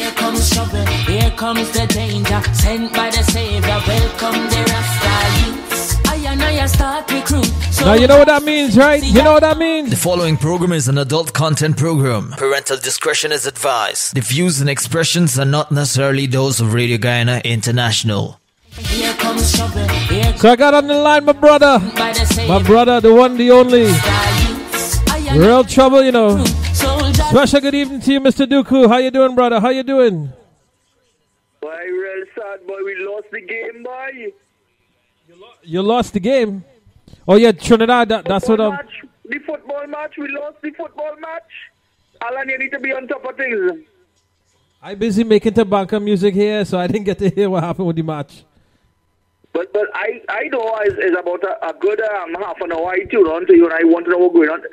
Here comes trouble, here comes the danger. Sent by the Savior, welcome the Rasta youths. I start recruit. Now you know what that means, right? You know what that means? The following program is an adult content program. Parental discretion is advised. The views and expressions are not necessarily those of Radio Guyana International. Here comes trouble, So I got on the line my brother. My brother, the one, the only. Real trouble, you know. Special good evening to you, Mr. Dookoo. How you doing, brother? How you doing? Boy, real sad, boy. We lost the game, boy. You lost the game? Oh, yeah, Trinidad. That's what I'm... The football match. We lost the football match. Alan, you need to be on top of things. I'm busy making tobacco music here, so I didn't get to hear what happened with the match. But I know it's about a good half an hour I tuned on to you, and I want to know what's going on.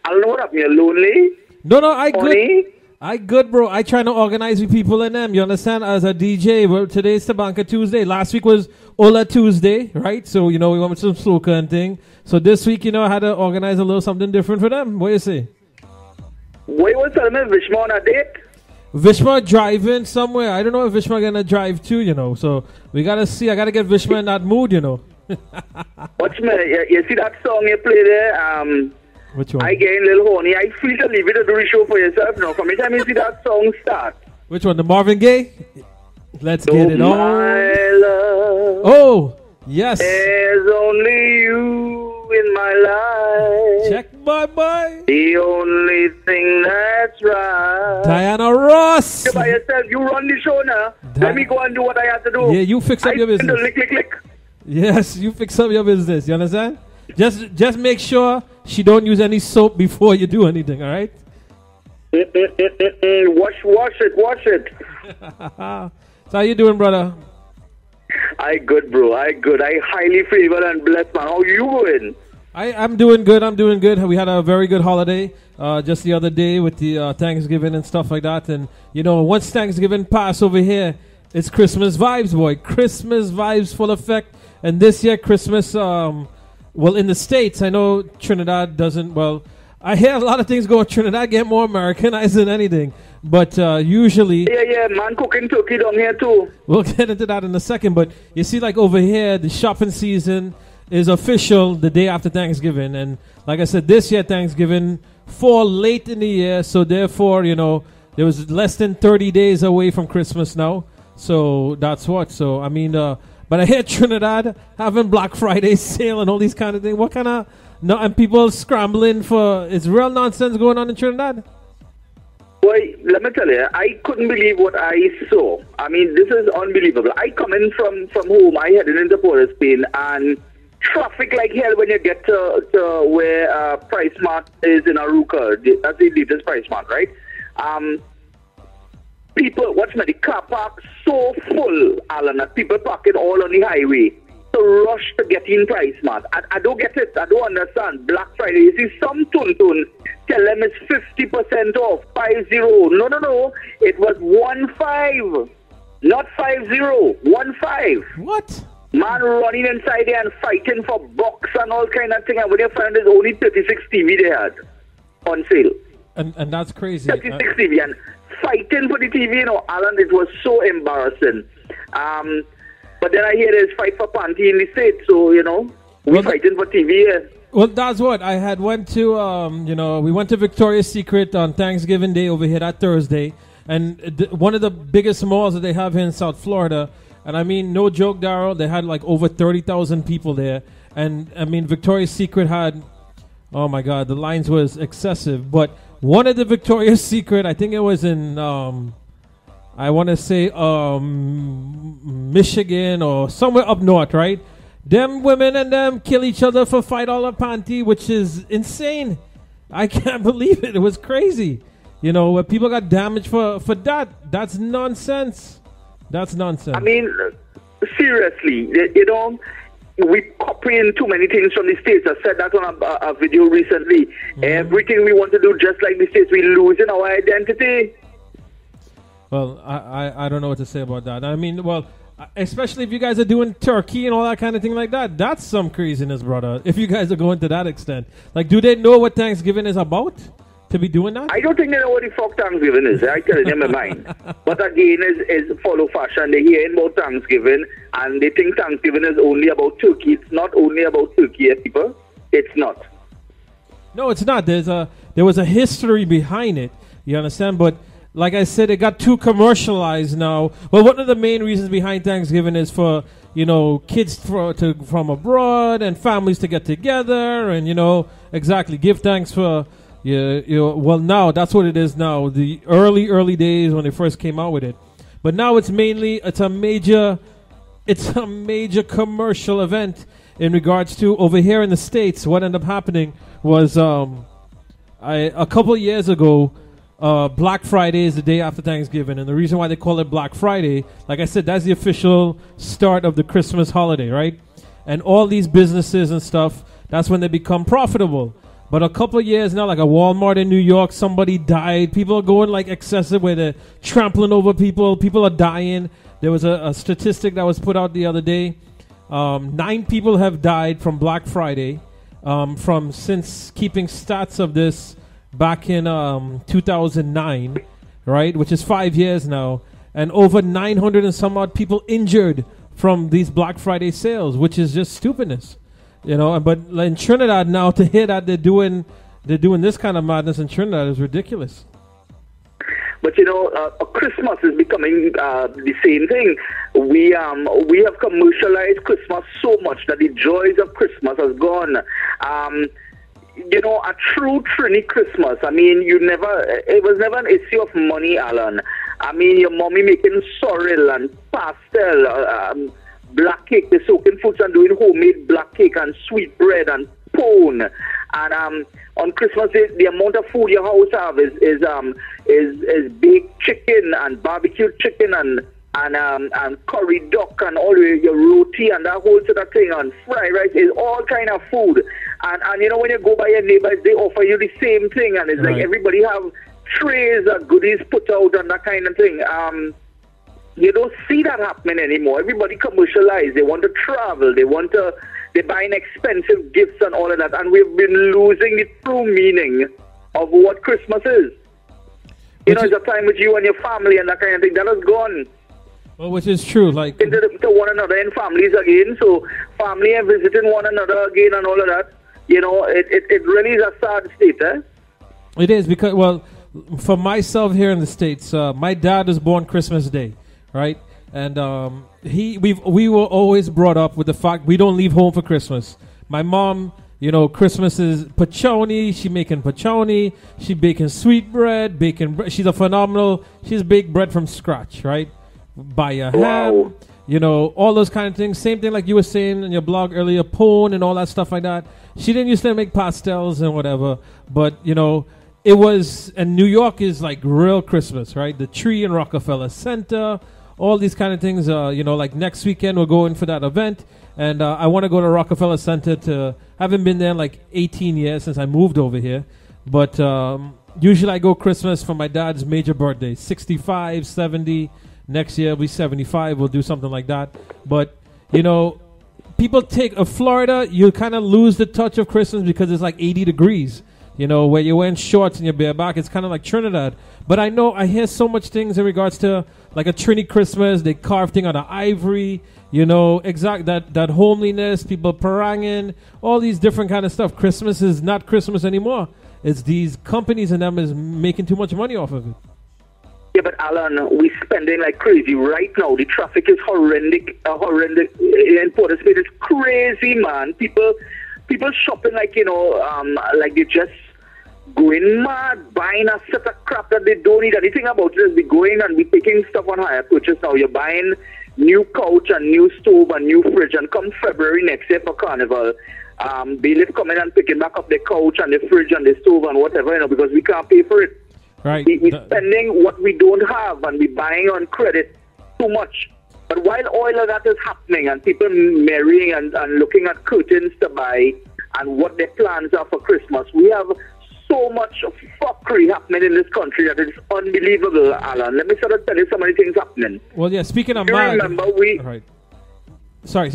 I don't know what happened. You're lonely? No, I good. I good, bro. I trying to organize with people in them. You understand? As a DJ, well, today's Tabanka Tuesday. Last week was Ola Tuesday, right? So, you know, we went with some soca and thing. So this week, you know, I had to organize a little something different for them. What do you say? What was telling me Vishma on a date? Vishma driving somewhere. I don't know if Vishma gonna drive too, you know. So we gotta see. I gotta get Vishma in that mood, you know. Watch me. You see that song you play there? Which one? I get a little horny. I feel to leave it to do the show for yourself now. From the time you see that song start. Which one? The Marvin Gaye? Let's get it on. My love. Oh, yes. There's only you in my life. Check my boy. The only thing that's right. Diana Ross. You by yourself. You run the show now. Let me go and do what I have to do. Yeah, you fix up your business. Lick. Yes, you fix up your business. You understand? Just make sure she don't use any soap before you do anything, all right? Wash it. So how you doing, brother? I good, bro. I good. I highly favored and blessed, man. How you doing? I'm doing good. We had a very good holiday just the other day with the Thanksgiving and stuff like that. And, you know, once Thanksgiving pass over here, it's Christmas vibes, boy. Christmas vibes full effect. And this year, Christmas... well, in the States, I know Trinidad doesn't, well, I hear a lot of things go, Trinidad get more Americanized than anything, but usually... Yeah, man cooking turkey down here too. We'll get into that in a second, but you see, like over here, the shopping season is official the day after Thanksgiving, and like I said, this year Thanksgiving fall late in the year, so therefore, you know, there was less than 30 days away from Christmas now, so that's what, so I mean... But I hear Trinidad having Black Friday sale and all these kind of things. What kind of... No, and people scrambling for... Is real nonsense going on in Trinidad? Boy, let me tell you, I couldn't believe what I saw. I mean, this is unbelievable. I come in from home. I headed into Port of Spain, and traffic like hell when you get to where Price Mart is in Aruca. That's the latest Price Mart, right? People, watch me, the car park so full, Alan, that people parking all on the highway to rush to get in Price Mart. I don't get it. I don't understand. Black Friday, you see some tun tell them it's 50% off, 50. No. It was 15, not 50, 15. What? Man running inside there and fighting for box and all kind of thing. And when you find there's only 36 TV they had on sale. And that's crazy. 36 TV and fighting for the TV, you know, Alan, it was so embarrassing. But then I hear there's fight for panty in the States, so, you know, we're fighting for TV here. Well, that's what. I had went to, we went to Victoria's Secret on Thanksgiving Day over here that Thursday. And one of the biggest malls that they have here in South Florida. And I mean, no joke, Darrell, they had like over 30,000 people there. And I mean, Victoria's Secret had, oh my God, the lines was excessive. But one of the Victoria's Secret, I think it was in, I want to say Michigan or somewhere up north, right? Them women and them kill each other for $5 panty, which is insane. I can't believe it. It was crazy. You know, where people got damaged for that. That's nonsense. That's nonsense. I mean, seriously, you know, we copying too many things from the States. I said that on a video recently. Everything we want to do just like the States, we losing our identity. Well, I don't know what to say about that. I mean, well, especially if you guys are doing turkey and all that kind of thing like that. That's some craziness, brother. If you guys are going to that extent. Like, do they know what Thanksgiving is about? to be doing that? I don't think they know what the fuck Thanksgiving is. I tell you in my mind. But again, is follow fashion. They hear about Thanksgiving and they think Thanksgiving is only about turkey. It's not only about turkey, people. It's not. No, it's not. There was a history behind it. You understand? But like I said, it got too commercialized now. Well, one of the main reasons behind Thanksgiving is for, kids from abroad and families to get together and, exactly give thanks for, well, now that's what it is now. The early days when they first came out with it. But now it's a major commercial event in regards to over here in the States. What ended up happening was a couple of years ago, Black Friday is the day after Thanksgiving, and the reason why they call it Black Friday, like I said, that's the official start of the Christmas holiday, right? And all these businesses and stuff, that's when they become profitable. But a couple of years now, like a Walmart in New York, somebody died. People are going like excessive where they're trampling over people. People are dying. There was a statistic that was put out the other day. 9 people have died from Black Friday since keeping stats of this back in 2009, right, which is 5 years now, and over 900 and some odd people injured from these Black Friday sales, which is just stupidness, But in Trinidad now, to hear that they're doing this kind of madness in Trinidad is ridiculous. But Christmas is becoming the same thing. We have commercialized Christmas so much that the joys of Christmas has gone. A true Trini Christmas, it was never an issue of money, Alan. Your mommy making sorrel and pastel, black cake, the soaking fruits and doing homemade black cake and sweet bread and pone. And on Christmas Day, the amount of food your house have is baked chicken and barbecued chicken and curry duck and all your roti and that whole sort of thing and fried rice is all kind of food. And when you go by your neighbors, they offer you the same thing, and it's like everybody have trays of goodies put out and that kind of thing. You don't see that happening anymore. Everybody commercialized. They want to travel. They're buying expensive gifts and all of that, and we've been losing the true meaning of what Christmas is. It's a time with you and your family and that kind of thing. That has gone. Well, which is true, like to one another in families again. So family and visiting one another again and all of that. It really is a sad state, eh? It is because, well, for myself here in the States, my dad was born Christmas Day, right? And we were always brought up with the fact we don't leave home for Christmas. My mom, Christmas is pachoni. She making pachoni. She baking sweet bread, she's baked bread from scratch, right? Buy a ham, all those kind of things. Same thing like you were saying in your blog earlier, pone and all that stuff like that. She didn't used to make pastels and whatever, but it was, and New York is like real Christmas, right? The tree in Rockefeller Center, all these kind of things. Like next weekend we're going for that event, and I want to go to Rockefeller Center. Haven't been there in like 18 years since I moved over here, but usually I go Christmas for my dad's major birthday, 65, 70. Next year, we'll be 75. We'll do something like that. But, people take Florida, you kind of lose the touch of Christmas because it's like 80 degrees, where you're wearing shorts and you're bareback. It's kind of like Trinidad. But I hear so much things in regards to like a Trini Christmas. They carve thing out of ivory, that homeliness, people paranging, all these different kind of stuff. Christmas is not Christmas anymore. It's these companies and them is making too much money off of it. Yeah, but Alan, we're spending like crazy right now. The traffic is horrendous in Port of Spain. It's crazy, man. People shopping like like they just going mad, buying a set of crap that they don't need anything about. Just be going and be taking stuff on hire purchase now. You're buying new couch and new stove and new fridge, and come February next year for Carnival, bailiff coming and picking back up the couch and the fridge and the stove and whatever, because we can't pay for it. Right. We're spending what we don't have, and we're buying on credit too much. But while all of that is happening and people marrying and looking at curtains to buy and what their plans are for Christmas, we have so much fuckery happening in this country that is unbelievable, Alan. Let me sort of tell you so many things happening. Well, yeah, speaking of mad... Remember, Right. Sorry,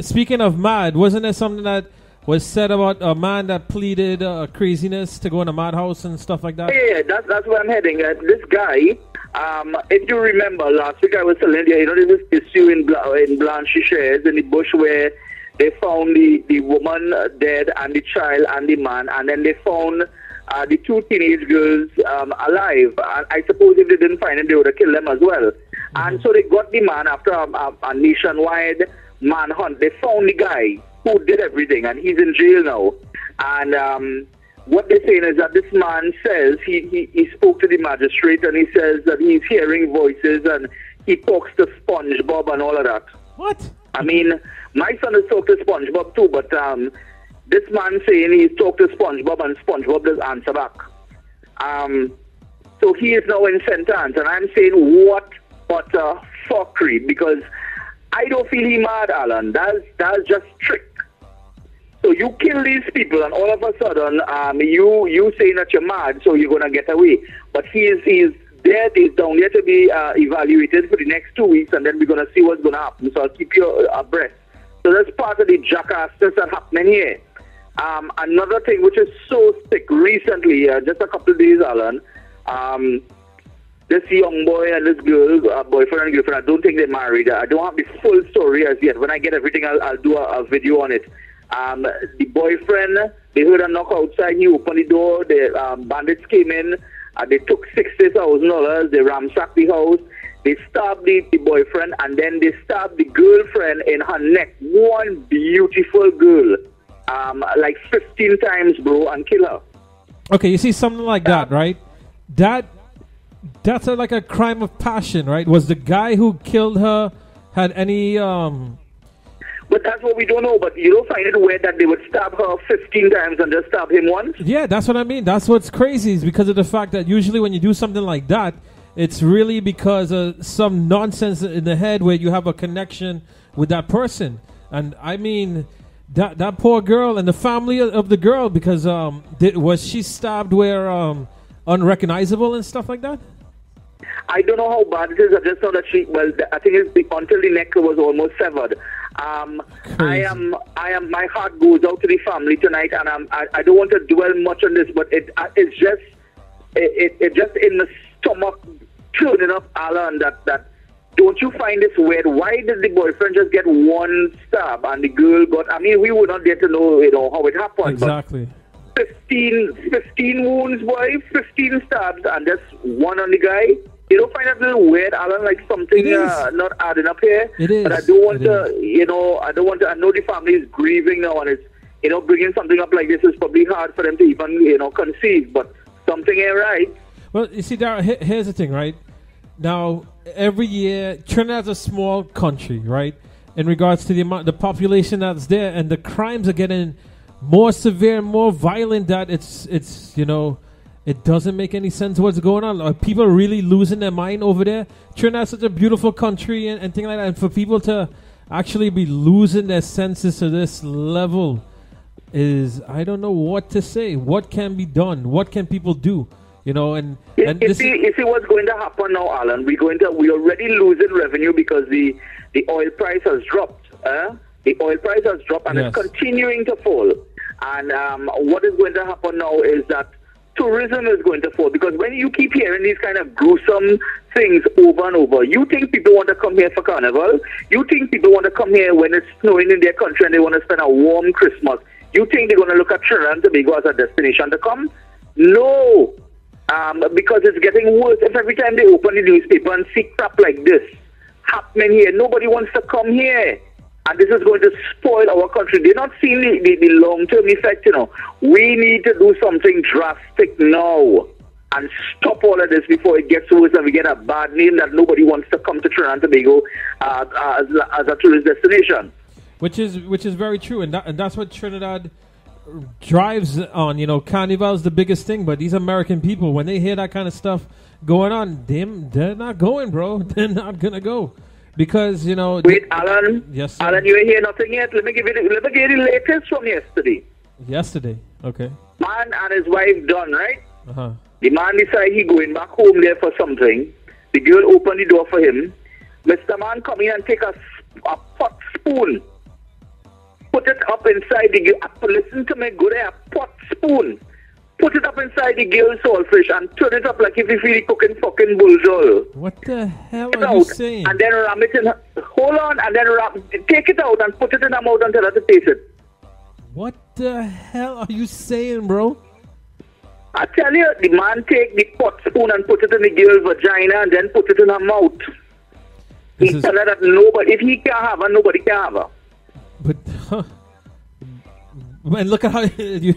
speaking of mad, wasn't there something that was said about a man that pleaded craziness to go in a madhouse and stuff like that? Yeah, that's where I'm heading. This guy, if you remember, last week I was telling you, there was this issue in Blanche Shares in the bush where they found the woman dead and the child and the man, and then they found the two teenage girls alive. And I suppose if they didn't find them, they would have killed them as well. And so they got the man after a nationwide manhunt. They found the guy who did everything, and he's in jail now. And what they're saying is that this man says he spoke to the magistrate, and he says that he's hearing voices and he talks to SpongeBob and all of that. What? I mean, my son has talked to SpongeBob too, but this man saying he's talked to SpongeBob and SpongeBob does answer back. So he is now in sentence, and I'm saying what fuckery, because I don't feel he mad, Alan. That's just trick. So you kill these people, and all of a sudden, you saying that you're mad, so you're gonna get away. But he's dead. He's down there to be evaluated for the next 2 weeks, and then we're gonna see what's gonna happen. So I'll keep you abreast. So that's part of the jackassness that's happening here. Another thing which is so sick recently, just a couple of days, Alan. This young boy and this girl, boyfriend and girlfriend, I don't think they're married. I don't have the full story as yet. When I get everything, I'll do a video on it. The boyfriend, they heard a knock outside. He opened the door. The bandits came in. They took $60,000. They ransacked the house. They stabbed the boyfriend, and then they stabbed the girlfriend in her neck. One beautiful girl, like 15 times, bro, and kill her. Okay, you see something like that, right? That's like a crime of passion, right? Was the guy who killed her had any But that's what we don't know. But you don't find it weird that they would stab her 15 times and just stab him once? Yeah, that's what I mean. That's what's crazy, is because of the fact that usually when you do something like that, it's really because of some nonsense in the head where you have a connection with that person. And I mean, that poor girl and the family of the girl, because was she stabbed where unrecognizable and stuff like that? I don't know how bad it is. I just know that I think it's until the neck was almost severed. My heart goes out to the family tonight, and I don't want to dwell much on this, but it's just in the stomach turning up, Alan, that don't you find this weird? Why did the boyfriend just get one stab and the girl got, I mean, we were not there to know, how it happened. Exactly. But 15 wounds, boy, 15 stabs, and just one on the guy. You don't find that a little weird, Alan, like something not adding up here? It is. But I don't want to, I know the family is grieving now, and it's, bringing something up like this is probably hard for them to even, conceive, but something ain't right. Well, you see, Darrel, here's the thing, right? Now, every year, Trinidad's a small country, right? In regards to the population that's there, and the crimes are getting more severe, more violent, that it's it doesn't make any sense what's going on. Are people really losing their mind over there? Trinidad's such a beautiful country and things like that. And for people to actually be losing their senses to this level is, I don't know what to say. What can be done? What can people do? You see what's going to happen now, Alan. We're already losing revenue because the oil price has dropped. The oil price has dropped, and it's continuing to fall. And what is going to happen now is that tourism is going to fall, because when you keep hearing these kind of gruesome things over and over, you think people want to come here for carnival? You think people want to come here when it's snowing in their country and they want to spend a warm Christmas? You think they're going to look at Trinidad and Tobago as a destination to come? No, because it's getting worse. If every time they open the newspaper and see crap like this happening here, nobody wants to come here. And this is going to spoil our country. They're not seeing the long-term effect, We need to do something drastic now and stop all of this before it gets worse and we get a bad name that nobody wants to come to Trinidad and Tobago as a tourist destination. Which is very true, and that's what Trinidad drives on. Carnival's the biggest thing, but these American people, when they hear that kind of stuff going on, they're not going, bro. They're not gonna go. Because, Wait, Alan. Yes, sir. Alan, you ain't hear nothing yet. Let me give you the latest from yesterday. Yesterday, okay. Man and his wife done, right? Uh-huh. The man decided he going back home there for something. The girl opened the door for him. Mr. Man come in and take a pot spoon put it up inside the girl. Listen to me, go there, pot spoon. Put it up inside the girl saltfish and turn it up like if you feel cooking fucking bullseye. What the hell are you saying? And then ram it in. Hold on, and then take it out and put it in her mouth and tell her to taste it. What the hell are you saying, bro? I tell you, the man take the pot spoon and put it in the girl's vagina and then put it in her mouth. He tell her that nobody, if he can't have her, nobody can have her. But, man, look at how you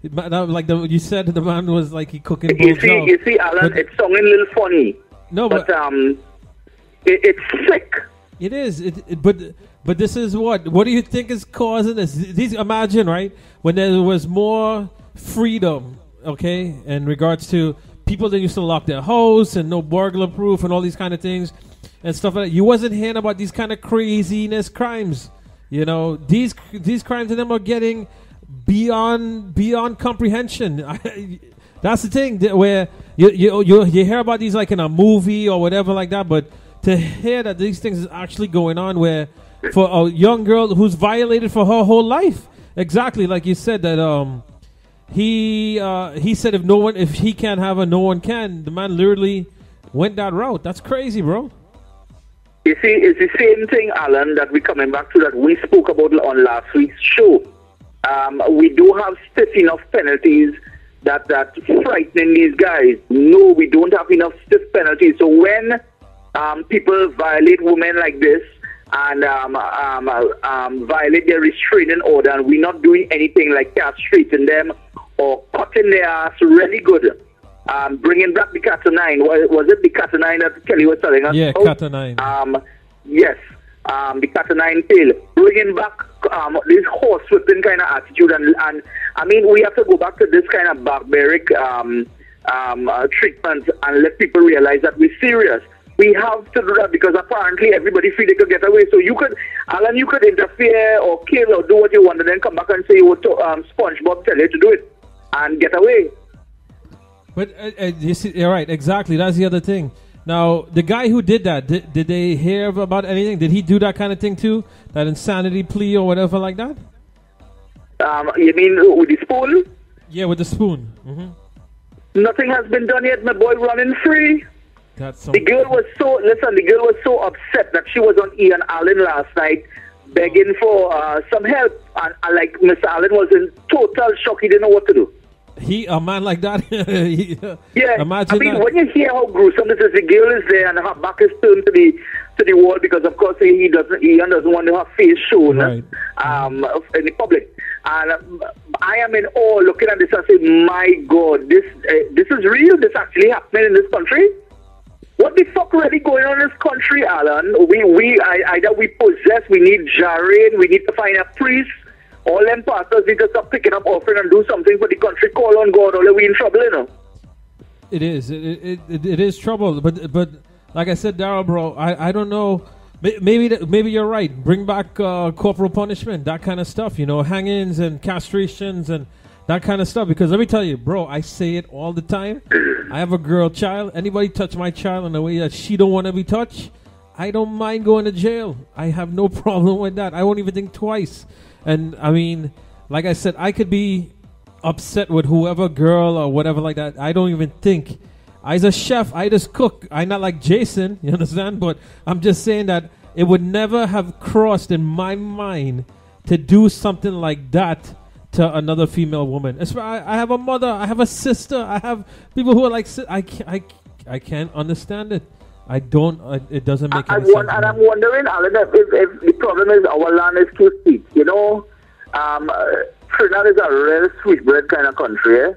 like you said the man was like he cooking. You see, Alan, it's sounding a little funny. No, but it's sick. It is. But this is what do you think is causing this? Imagine, right, when there was more freedom, okay, in regards to people that used to lock their house and no burglar proof and all these kind of things and stuff like that. You wasn't hearing about these kind of craziness crimes. You know, these crimes of them are getting beyond comprehension. That's the thing where you hear about these like in a movie or whatever like that, but to hear that these things is actually going on, where for a young girl who's violated for her whole life, exactly like you said that he said if he can't have her, no one can. The man literally went that route. That's crazy, bro. You see, it's the same thing, Alan, that we're coming back to that we spoke about on last week's show. We do have stiff enough penalties that frightening these guys. No, we don't have enough stiff penalties. So when people violate women like this and violate their restraining order, and we're not doing anything like castrating them or cutting their ass really good, bringing back the cat o' nine. Was it the cat o' nine that Kelly was telling us? Yeah, cat o' nine. Yes, the cat o' nine tail. Bringing back this horse whipping kind of attitude. And I mean, we have to go back to this kind of barbaric treatment and let people realize that we're serious. We have to do that because apparently everybody feel they could get away. So you could, Alan, you could interfere or kill or do what you want and then come back and say, SpongeBob tell you to do it and get away. But you see, you're right, exactly. That's the other thing. Now, the guy who did that, did they hear about anything? Did he do that kind of thing too? That insanity plea or whatever like that? You mean with the spoon? Yeah, with the spoon. Mm-hmm. Nothing has been done yet. My boy running free. The girl was so upset that she was on Ian Allen last night begging for some help. And like Mr. Allen was in total shock. He didn't know what to do. A man like that? Yeah, imagine I mean, that. when you hear how gruesome this is, the girl is there and her back is turned to the wall because, of course, Ian doesn't want her face shown in the public. And I am in awe looking at this and saying, my God, this is real. This actually happening in this country. What the fuck really going on in this country, Alan? Either we possess, we need jarring, we need to find a priest. All them pastors need to stop picking up offering and do something for the country. Call on God, or we in trouble, you know. It is. It is trouble. But like I said, Darrel, bro, I don't know. Maybe you're right. Bring back corporal punishment, that kind of stuff. You know, hangings and castrations and that kind of stuff. Because let me tell you, bro, I say it all the time. I have a girl child. Anybody touch my child in a way that she don't want to be touched, I don't mind going to jail. I have no problem with that. I won't even think twice. And I mean, like I said, I could be upset with whoever girl or whatever like that. I don't even think. As a chef, I just cook. I'm not like Jason, you understand? But I'm just saying that it would never have crossed in my mind to do something like that to another female woman. I have a mother, I have a sister, I have people who are like, I can't understand it. I don't. It doesn't make any sense. And I'm wondering, Alan, if the problem is our land is too steep. You know, Trinidad is a real sweetbread kind of country. Eh?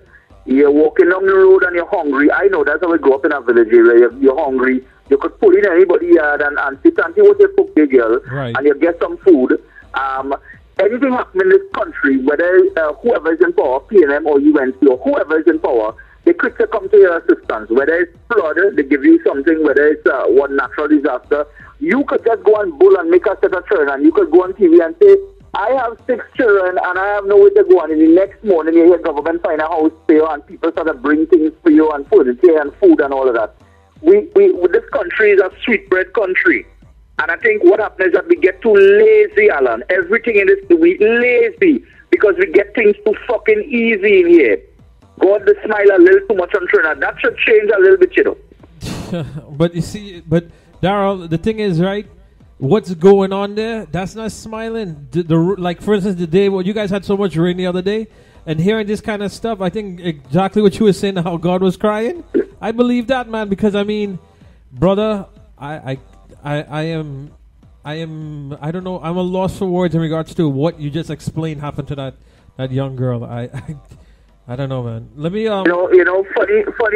You're walking down the road and you're hungry. I know that's how we grew up in a village area. You're hungry. You could pull in anybody's yard and sit and see what you cook, big girl, right. And you get some food. Anything happen in this country, whether whoever is in power, PNM or UNC or whoever is in power, they quick to come to your assistance. Whether it's flood, they give you something. Whether it's one natural disaster, you could just go and bull and make a set of children, and you could go on TV and say, I have 6 children and I have nowhere to go. And in the next morning, you hear government find a house for you and people start to bring things for you and furniture and food and all of that. This country is a sweetbread country. And I think what happens is that we get too lazy, Alan. Everything in this, we lazy because we get things too fucking easy in here. God, the smile a little too much on Trinidad. That should change a little bit, you know. But you see, Darrel, the thing is, right? What's going on there? That's not smiling. Like, for instance, the day you guys had so much rain the other day, and hearing this kind of stuff, I think exactly what you were saying, how God was crying. I believe that, man, because I mean, brother, I don't know. I'm a loss for words in regards to what you just explained happened to that young girl. I don't know, man. Let me funny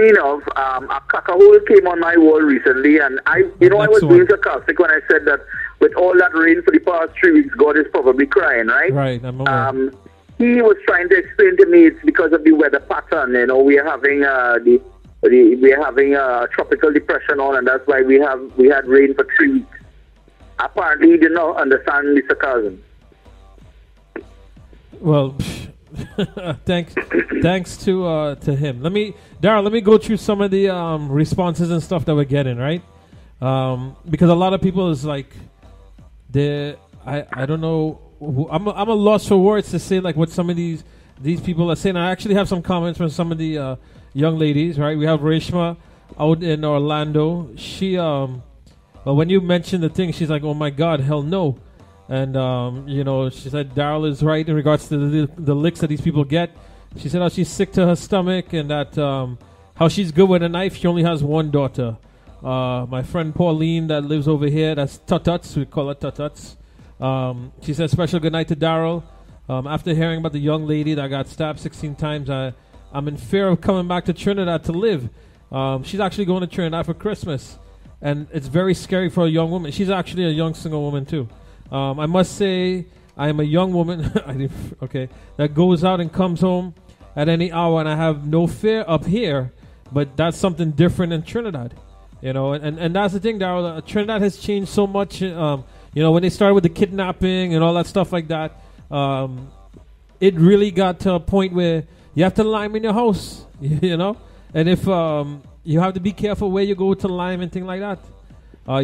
enough, a cacahole came on my wall recently, and I was being sarcastic when I said that with all that rain for the past 3 weeks, God is probably crying, right? Right. I'm aware. He was trying to explain to me it's because of the weather pattern. You know, we are having a tropical depression on, and that's why we had rain for 3 weeks. Apparently, he did not understand the sarcasm. Well, thanks to him. Darrel, let me go through some of the responses and stuff that we're getting, right? Because a lot of people is like, I don't know. I'm a loss for words to say like what some of these people are saying. I actually have some comments from some of the young ladies, right? We have Reshma out in Orlando. She when you mentioned the thing, she's like, oh my God, hell no. And she said Darrel is right in regards to the licks that these people get. She said how she's sick to her stomach, and that how she's good with a knife. She only has one daughter. My friend Pauline that lives over here, that's Tututs, we call her Tututs. She said special good night to Darrel. After hearing about the young lady that got stabbed 16 times, I'm in fear of coming back to Trinidad to live. She's actually going to Trinidad for Christmas, and it's very scary for a young woman. She's actually a young single woman too. I must say, I am a young woman that goes out and comes home at any hour, and I have no fear up here, but that's something different in Trinidad. And that's the thing, Darrel. Trinidad has changed so much. When they started with the kidnapping and all that stuff like that, it really got to a point where you have to lime in your house, and if you have to be careful where you go to lime and things like that.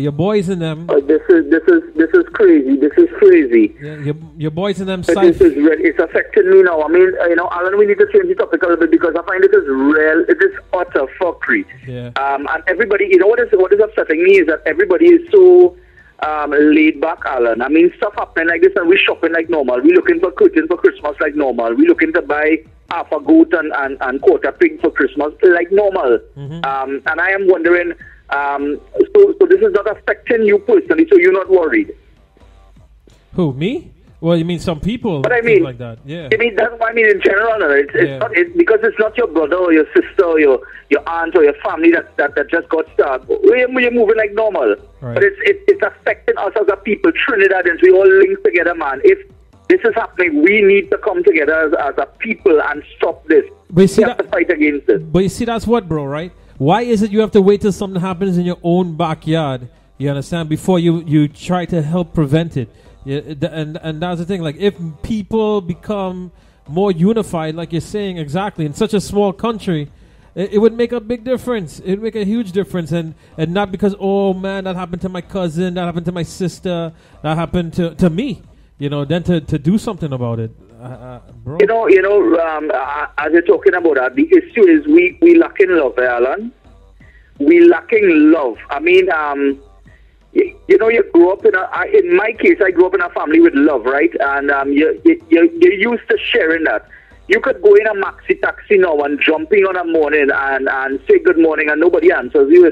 Your boys in them. This is crazy. This is crazy. Yeah, your boys in them. It's affecting me now. I mean, Alan, we need to change the topic a little bit because I find it is real. It is utter fuckery. Yeah. And everybody, what is upsetting me is that everybody is so laid back, Alan. I mean, stuff happening like this, and we're shopping like normal. We're looking for curtains for Christmas like normal. We're looking to buy half a goat and quarter pig for Christmas like normal. Mm-hmm. And I am wondering. So this is not affecting you personally, so you're not worried. Who, me? Well, you mean some people? But I mean, like that. Yeah. I mean, that's what I mean in general. It's not because it's not your brother or your sister or your aunt or your family that just got stabbed. You're moving like normal, right. But it's affecting us as a people, Trinidadians. We all link together, man. If this is happening, we need to come together as a people and stop this. But you see we have to fight against it. But you see, that's what, bro, right? Why is it you have to wait till something happens in your own backyard, you understand, before you try to help prevent it? Yeah, and that's the thing. Like, if people become more unified, like you're saying exactly, in such a small country, it would make a big difference. It would make a huge difference. And not because, oh, man, that happened to my cousin, that happened to my sister, that happened to me, then to do something about it. Bro. As you're talking about that, the issue is we lacking love, Alan. We lacking love. I mean, you grew up in my case, I grew up in a family with love, right? And you're used to sharing that. You could go in a maxi taxi now and jumping on a morning and say good morning and nobody answers you,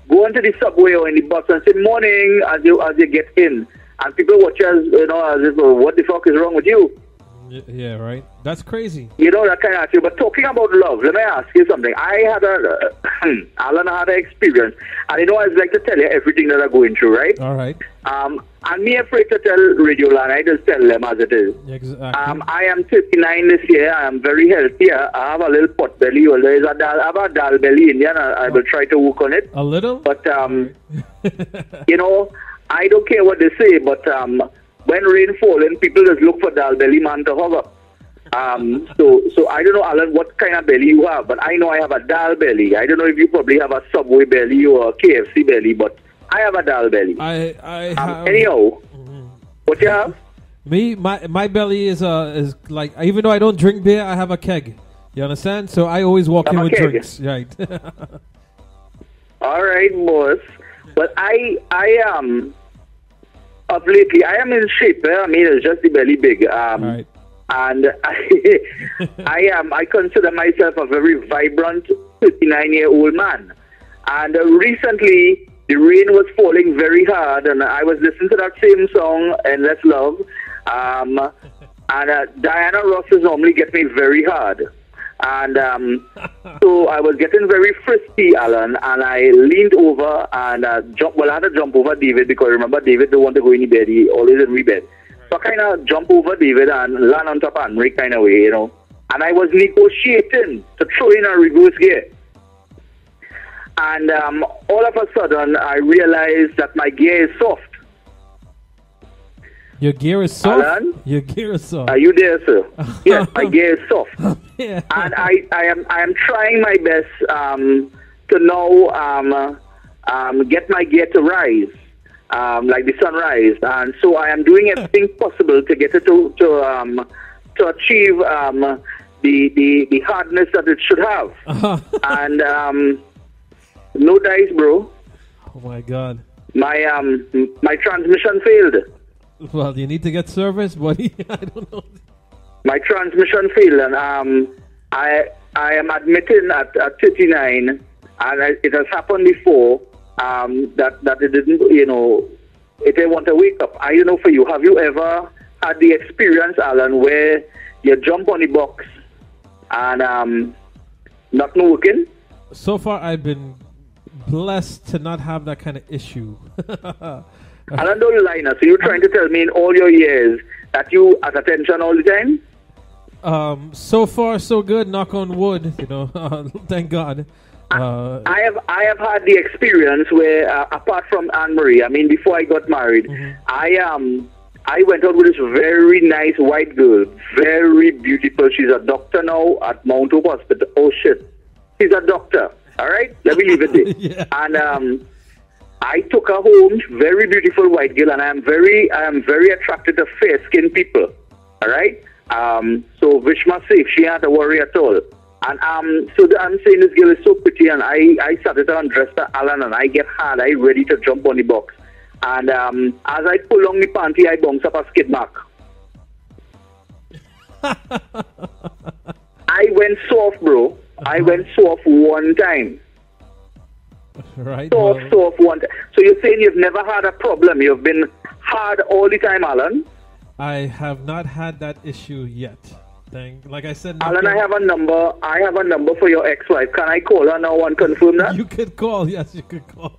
Go into the subway or in the bus and say morning as you get in. And people watch us, as if, what the fuck is wrong with you? Yeah, right. That's crazy. That kind of attitude. But talking about love, let me ask you something. I had Alan had an experience, and I like to tell you everything that I'm going through, right? All right. I'm me afraid to tell Radio Land. I just tell them as it is. Exactly. I am 39 this year. I am very healthy. I have a little pot belly. Well, I have a dal belly in there, and I will try to work on it. A little? But, I don't care what they say, but when rain falling, people just look for dal belly man to hug up. So I don't know, Alan, what kind of belly you have, but I know I have a dal belly. I don't know if you probably have a Subway belly or a KFC belly, but I have a dull belly. I have. Anyhow, what you have? Me, my belly is like, even though I don't drink beer, I have a keg. You understand? So I always walk in with keg. drinks. Right. All right, boss. But I am of lately. I am in shape. I mean, it's just the belly big. Right. And I consider myself a very vibrant 39-year-old man. And recently, the rain was falling very hard, and I was listening to that same song, Endless Love. And Diana Ross's normally get me very hard. And so I was getting very frisky, Alan, and I leaned over and I had to jump over David, because remember, David don't want to go in the bed. He always in my bed. So I kind of jump over David and land on top of Henry kind of way, you know. And I was negotiating to throw in a reverse gear. And all of a sudden, I realized that my gear is soft. Your gear is soft? Alan? Your gear is soft. Are you there, sir? Yes, my gear is soft. Yeah. And I am trying my best to now get my gear to rise, like the sunrise. And so I am doing everything possible to get it to achieve the hardness that it should have. And no dice, bro. Oh my God. My transmission failed. Well, you need to get service, buddy. I don't know. My transmission failed, and I am admitting at 39, and it has happened before, that it didn't, you know, it didn't want to wake up. I don't know for you, have you ever had the experience, Alan, where you jump on the box and nothing working? So far, I've been blessed to not have that kind of issue. Alan, don't lie now. So you're trying to tell me in all your years that you at attention all the time? So far, so good. Knock on wood. You know, thank God. I have had the experience where, apart from Anne Marie, I mean, before I got married, I went out with this very nice white girl, very beautiful. She's a doctor now at Mount Hope Hospital. Oh shit, she's a doctor. All right, let me leave it there. Yeah. And I took her home, very beautiful white girl, and I am very attracted to fair-skinned people. All right. So Vishma safe, she ain't a worry at all. And so I'm saying this girl is so pretty, and I started to undress her, Alan, and I get hard. I ready to jump on the box. And as I pull on the panty, I bounce up a skid mark. I went soft, bro. I went soft one time. Right. Soft one time. So you're saying you've never had a problem? You've been hard all the time, Alan? I have not had that issue yet. Like I said, Alan, I have a number for your ex-wife. Can I call her now and confirm that? You could call. Yes, you could call.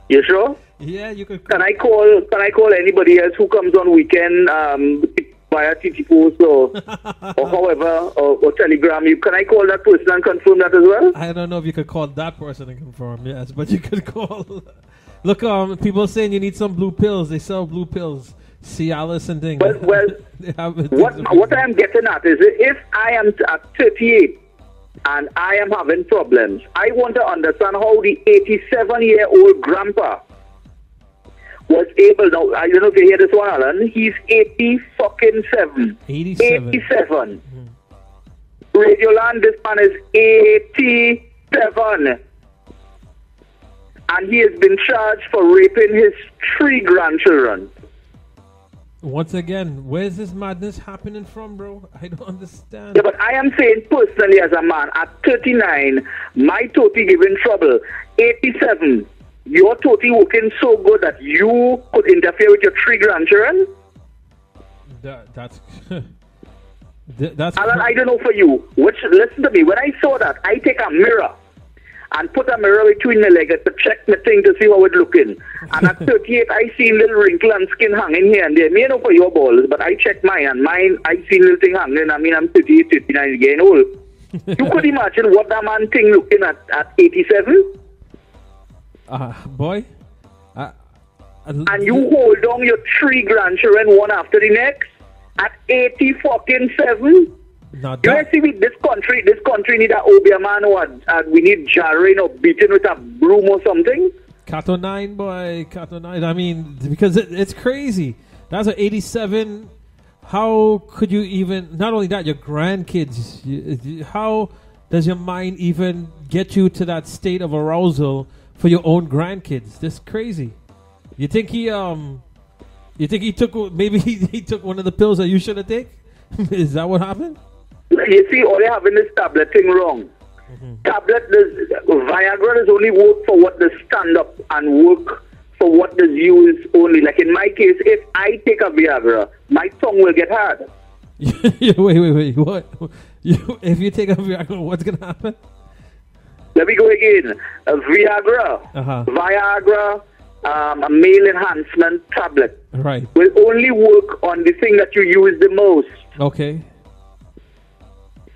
You sure? Yeah, you could call. Can I call anybody else who comes on weekend via TT Post or however or Telegram? Can I call that person and confirm that as well? I don't know if you could call that person and confirm. Yes, but you could call. Look, people saying you need some blue pills. They sell blue pills. Cialis and things. Well what I am getting at is, if I am at 38 and I am having problems, I want to understand how the 87-year-old grandpa was able. Now, I don't know if you hear this one, Alan. He's 87. 87. 87. Radioland, this man is 87. And he has been charged for raping his 3 grandchildren. Once again, where's this madness happening from, bro? I don't understand. Yeah, but I am saying personally as a man, at 39, my toti giving trouble. 87, your toti working so good that you could interfere with your 3 grandchildren? That's... Alan, I don't know for you. Listen to me. When I saw that, I take a mirror and put a mirror between my legs to check my thing to see how it's looking. And at 38, I see little wrinkle and skin hanging here and there. Me know for your balls, but I check mine, and mine, I see little thing hanging. I mean, I'm 38, 39, getting old. You could imagine what that man thing looking at 87? Boy. And you hold on your 3 grandchildren one after the next at 80-7? Now You see, this country need a Obia man, or we need jarring or beating with a broom or something. Cato 9, boy. Cato 9. I mean, because it's crazy. That's an 87. How could you even, not only that, your grandkids, how does your mind even get you to that state of arousal for your own grandkids? That's crazy. You think he took, maybe he took one of the pills that you should have taken? Is that what happened? You see, all they have in this tablet thing wrong. Viagra does only work for what does stand up and work for what does use only. Like in my case, if I take a Viagra, my tongue will get hard. Wait. What? If you take a Viagra, what's going to happen? Let me go again. A Viagra, a male enhancement tablet. Right. Will only work on the thing that you use the most. Okay.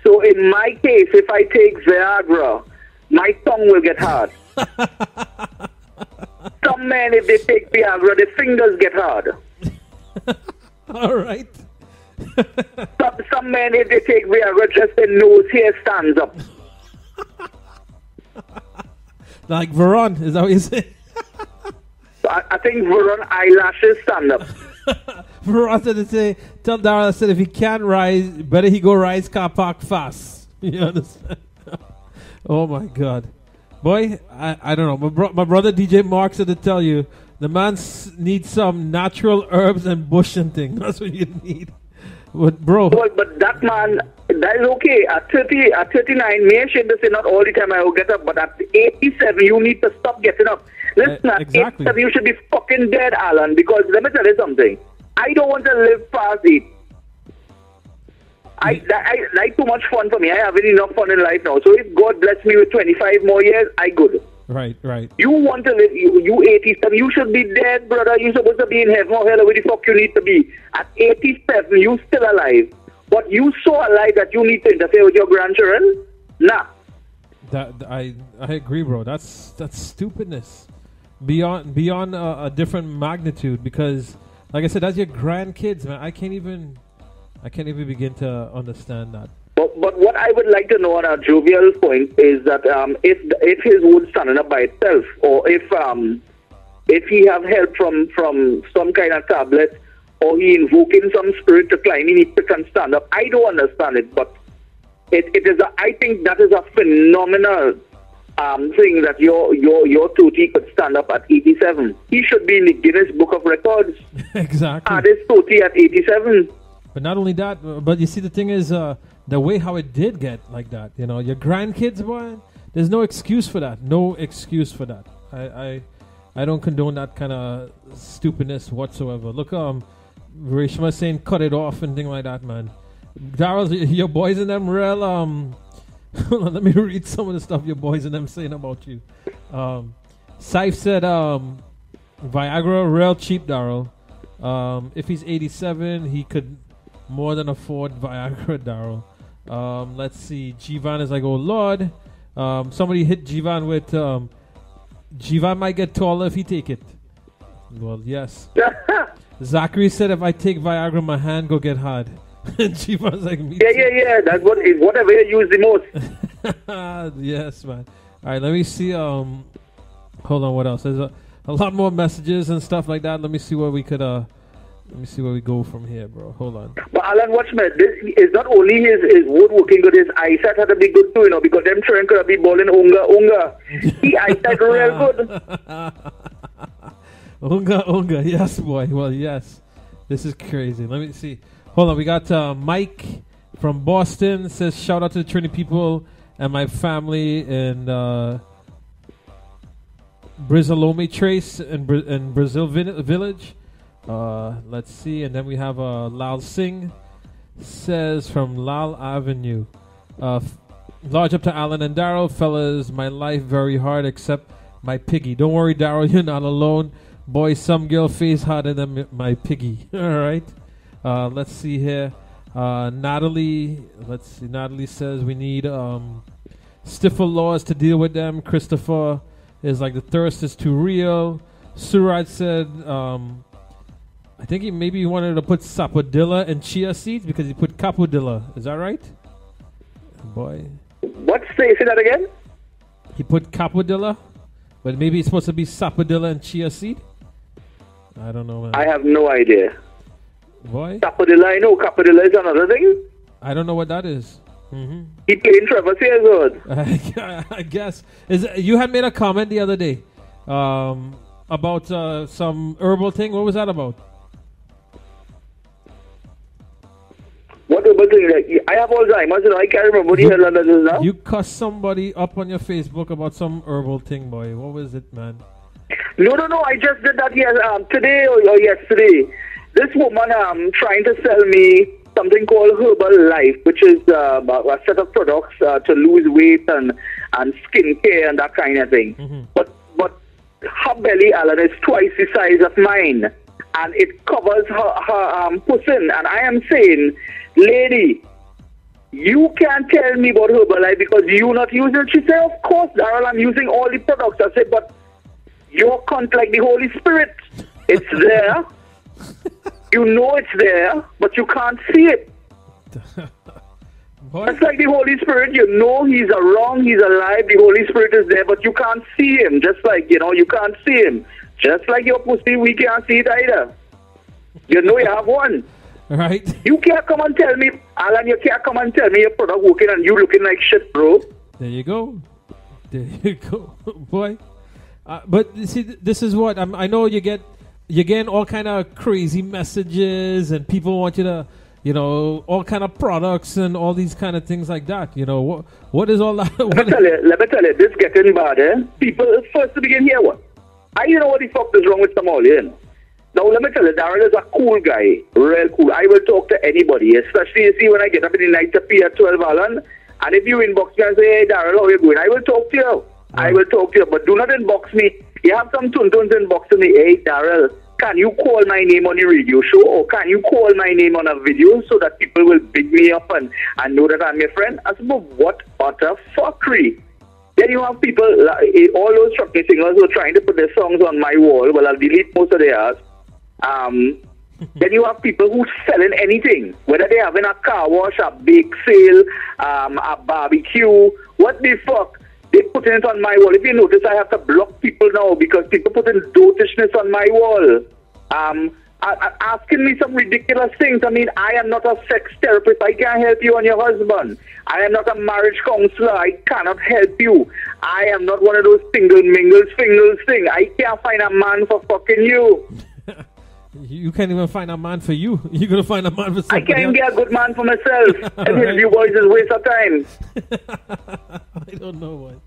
So in my case, if I take Viagra, my tongue will get hard. Some men, if they take Viagra, their fingers get hard. All right. Some men, if they take Viagra, just their nose hair stands up. Like Veron, is that what you say? I think Veron eyelashes stand up. Veron said to say, tell Darrel, I said if he can't rise, better he go rise car park fast. You understand? Oh my God. Boy, I don't know. My brother DJ Mark said to tell you, the man needs some natural herbs and bush and thing. That's what you need. But bro. But that man, that is okay. At 39, me and Shane say not all the time I will get up, but at 87, you need to stop getting up. Listen, at exactly. 87, you should be fucking dead, Alan, because let me tell you something. I don't want to live past it. I like too much fun for me. I haven't enough fun in life now. So if God bless me with 25 more years, I good. Right. You want to live, you 87, you should be dead, brother. You're supposed to be in heaven or hell, where the fuck you need to be. At 87, you still alive. But you so alive that you need to interfere with your grandchildren? Nah. I agree, bro. That's stupidness. Beyond a different magnitude, because like I said, that's your grandkids, man. I can't even begin to understand that. But what I would like to know on a jovial point is that if his wood standing up by itself, or if he have help from some kind of tablet, or he invoking some spirit to climb, he needs to can stand up. I don't understand it, but it is. I think that is a phenomenal thing that your Toti could stand up at 87. He should be in the Guinness Book of Records. Exactly. This Toti at 87. But not only that, but you see, the thing is, the way how it did get like that, you know, your grandkids, boy, there's no excuse for that. No excuse for that. I don't condone that kind of stupidness whatsoever. Look, Reshma saying cut it off and thing like that, man. Darrel, your boys and them real, hold on, let me read some of the stuff your boys and them saying about you. Saif said, Viagra real cheap, Darrel. If he's 87, he could more than afford Viagra, Darrel. Let's see. Jivan is like, oh Lord. Somebody hit Jivan with, Jivan might get taller if he take it. Well, yes. Zachary said, if I take Viagra, my hand go get hard. Jivan's like, me too. Yeah. That's whatever you use the most. Yes, man. All right, let me see. Hold on, what else? There's a lot more messages and stuff like that. Let me see where we could let me see where we go from here, bro. Hold on. But Alan, watch me. This is not only his woodworking good, his eyesight had to be good too, you know, because them children could be balling unga. He eyesight real good. Unga, yes, boy. Well, yes. This is crazy. Let me see. Hold on. We got Mike from Boston says, shout out to the Trinity people and my family in Brizolome Trace in Brazil Village. Let's see. And then we have Lal Singh says from Lal Avenue. Large up to Alan and Darrel. Fellas, my life very hard except my piggy. Don't worry, Darrel, you're not alone. Boy, some girl face harder than my piggy. All right. Let's see here. Natalie. Let's see. Natalie says we need stiffer laws to deal with them. Christopher is like the thirst is too real. Suraj said I think he wanted to put sapodilla and chia seeds because he put capodilla. Is that right? Boy. What? Say that again? He put capodilla But maybe it's supposed to be sapodilla and chia seed. I don't know, man. I have no idea. Boy, Sapodilla, I know. Capadilla is another thing. I don't know what that is. He playing Trevor Sears. I guess you had made a comment the other day about some herbal thing. What was that about? What herbal thing? Like, I have Alzheimer's, I can't remember what the hell that is now. You cussed somebody up on your Facebook about some herbal thing, boy. What was it, man? No. I just did that today or yesterday. This woman trying to sell me something called Herbal Life, which is a set of products to lose weight and skincare and that kind of thing. But her belly, Alan, is twice the size of mine, and it covers her pussy. And I am saying, lady, you can't tell me about Herbalife because you're not using it. She said, of course, Darrell, I'm using all the products. I said, but you're cunt like the Holy Spirit. It's there. You know it's there, but you can't see it. It's like the Holy Spirit. You know he's wrong, he's alive. The Holy Spirit is there, but you can't see him. Just like, you can't see him. Just like your pussy, we can't see it either. You know you have one. Right. You can't come and tell me, Alan, you can't come and tell me your product working and you looking like shit, bro. There you go. Boy. But you see, this is what I know. You're getting all kind of crazy messages, and people want you to, all kind of products and all these kind of things like that. What is all that? Let me tell you, this getting bad, eh? People first to begin here, what? You know what the fuck is wrong with Somalia? Now let me tell you, Darrell is a cool guy, real cool. I will talk to anybody, especially you see when I get up in the night to pee at 12, Alan. And if you inbox me and say, hey Darrell, how you going? I will talk to you. I will talk to you, but do not inbox me. You have some tuntuns inboxing me, hey Darrell, can you call my name on the radio show, or can you call my name on a video so that people will big me up and know that I'm your friend? I said, but what utter fuckery. Then you have people, all those trucking singers who are trying to put their songs on my wall. Well, I'll delete most of theirs. Then you have people who's selling anything, whether they're having a car wash, a bake sale, a barbecue, what the fuck. They putting it on my wall. If you notice, I have to block people now because people putting dotishness on my wall. Asking me some ridiculous things. I mean, I am not a sex therapist. I can't help you and your husband. I am not a marriage counselor. I cannot help you. I am not one of those single mingles thing. I can't find a man for fucking you. You can't even find a man for you. You're going to find a man for somebody I can't else. get a good man for myself. And his you boys is waste of time. I don't know what.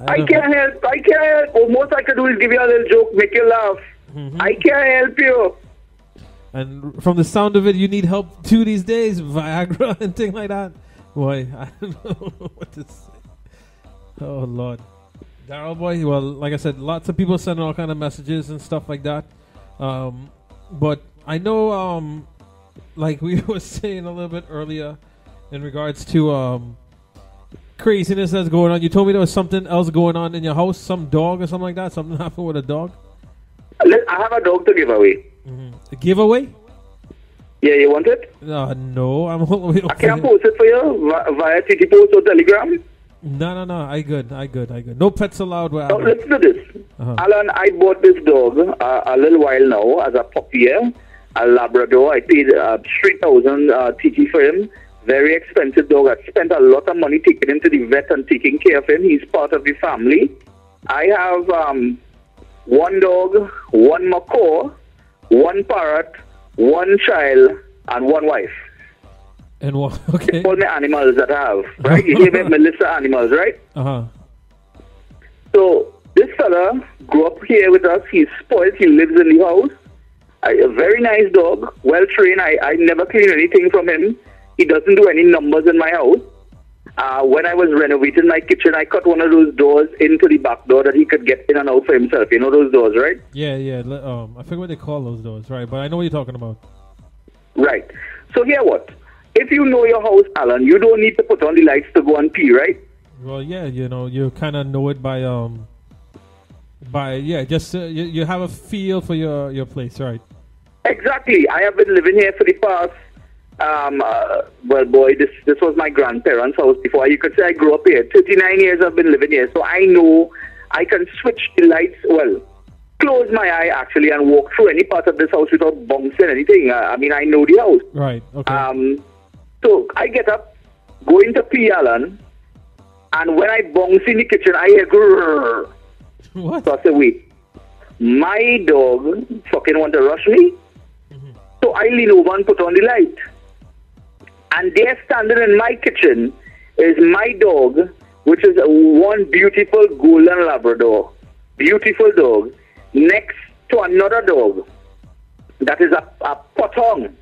I can't help. All most I can do is give you a little joke, make you laugh. I can't help you. And from the sound of it, you need help too these days. Viagra and things like that. Boy, I don't know what to say. Oh, Lord. Darrell, boy, well, like I said, lots of people sending all kind of messages and stuff like that. But I know, like we were saying a little bit earlier in regards to craziness that's going on. You told me there was something else going on in your house, some dog or something like that. Something happened with a dog. I have a dog to give away. A giveaway? Yeah, you want it? No, I'm all the way up. I can't post it for you via TT Post or Telegram. No. I good. No pets allowed. Now, listen to this. Alan, I bought this dog a little while now as a puppy, a Labrador. I paid 3,000 TT for him. Very expensive dog. I spent a lot of money taking him to the vet and taking care of him. He's part of the family. I have one dog, one macaw, one parrot, one child, and one wife. And what? Okay. All my animals that I have, right? You hear me, my list of animals, right? So this fella grew up here with us. He's spoiled. He lives in the house. A very nice dog, well trained. I never clean anything from him. He doesn't do any numbers in my house. When I was renovating my kitchen, I cut one of those doors into the back door that he could get in and out for himself. You know those doors, right? Yeah. I forget what they call those doors, right? But I know what you're talking about. Right. So here what? If you know your house, Alan, you don't need to put on the lights to go and pee, right? Well, yeah, you kind of know it by just you have a feel for your place, right? Exactly. I have been living here for the past, well, boy, this was my grandparents' house before. You could say I grew up here. 39 years I've been living here, so I know I can switch the lights, well, close my eye actually and walk through any part of this house without bouncing anything. I mean, I know the house. Right, okay. So I get up, go into pee, Alan, and when I bounce in the kitchen, I hear grrr. What? So I say, wait, my dog fucking want to rush me? Mm-hmm. So I lean over and put on the light. And there standing in my kitchen is my dog, which is one beautiful golden Labrador. Beautiful dog. Next to another dog that is a potong,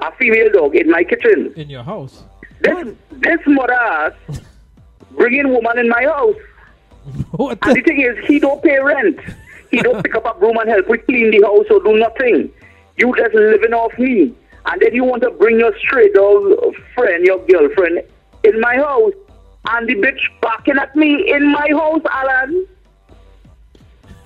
a female dog in my kitchen. In your house? This mother ass bringing woman in my house. What and the thing is, he don't pay rent. He don't pick up a broom and help with clean the house or do nothing. You just living off me. And then you want to bring your stray dog friend, your girlfriend, in my house. And the bitch barking at me in my house, Alan.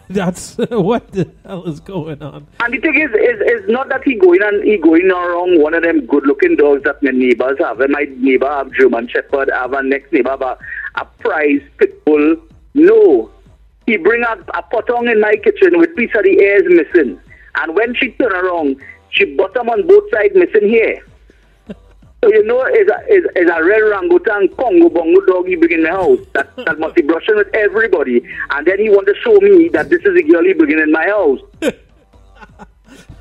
That's what the hell is going on? And the thing is not that he going around one of them good-looking dogs that my neighbors have. And my neighbor have German Shepherd, I have a next neighbor have a prize pit bull. No. He bring a potong in my kitchen with piece of the ears missing. And when she turn around, she bottom on both sides missing here. So you know, is a red orangutan Congo bongo dog he bring in the house that must be brushing with everybody, and then he want to show me that this is the girl he bring in my house.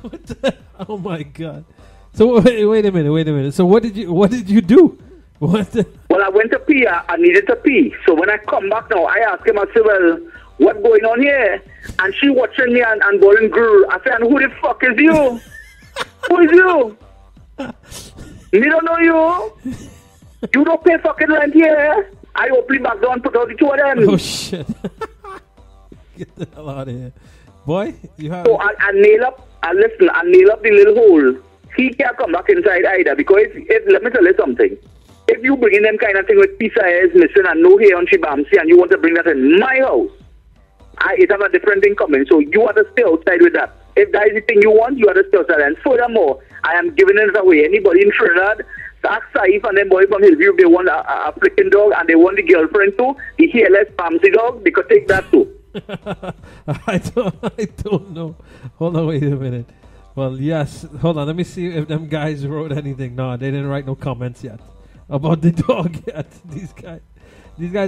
What the, oh my God! So wait a minute. So what did you do? What? Well, I went to pee. I needed to pee. So when I come back now, I ask him. I say, "Well, what's going on here?" And she watching me and going grrr. I say, "And who the fuck is you? Who is you?" Me don't know you. You don't pay fucking rent here. I open back door and put out the two of them. Oh shit! Get the hell out of here, boy. You have. So I nail up. I nail up the little hole. He can't come back inside either because let me tell you something. If you bring in them kind of thing with piece of hair is missing and no hair on Shibamsi and you want to bring that in my house, it have a different thing coming. So you have to stay outside with that. If that is the thing you want, you have to stay outside. And furthermore, I am giving it away. Anybody in Trinidad, ask Saif and them boy from Hillview, they want a flicking dog and they want the girlfriend too, the hairless Bamsi dog, they could take that too. I don't know. Hold on, wait a minute. Well, yes. Hold on. Let me see if them guys wrote anything. No, they didn't write no comments yet about the dog yet. These guys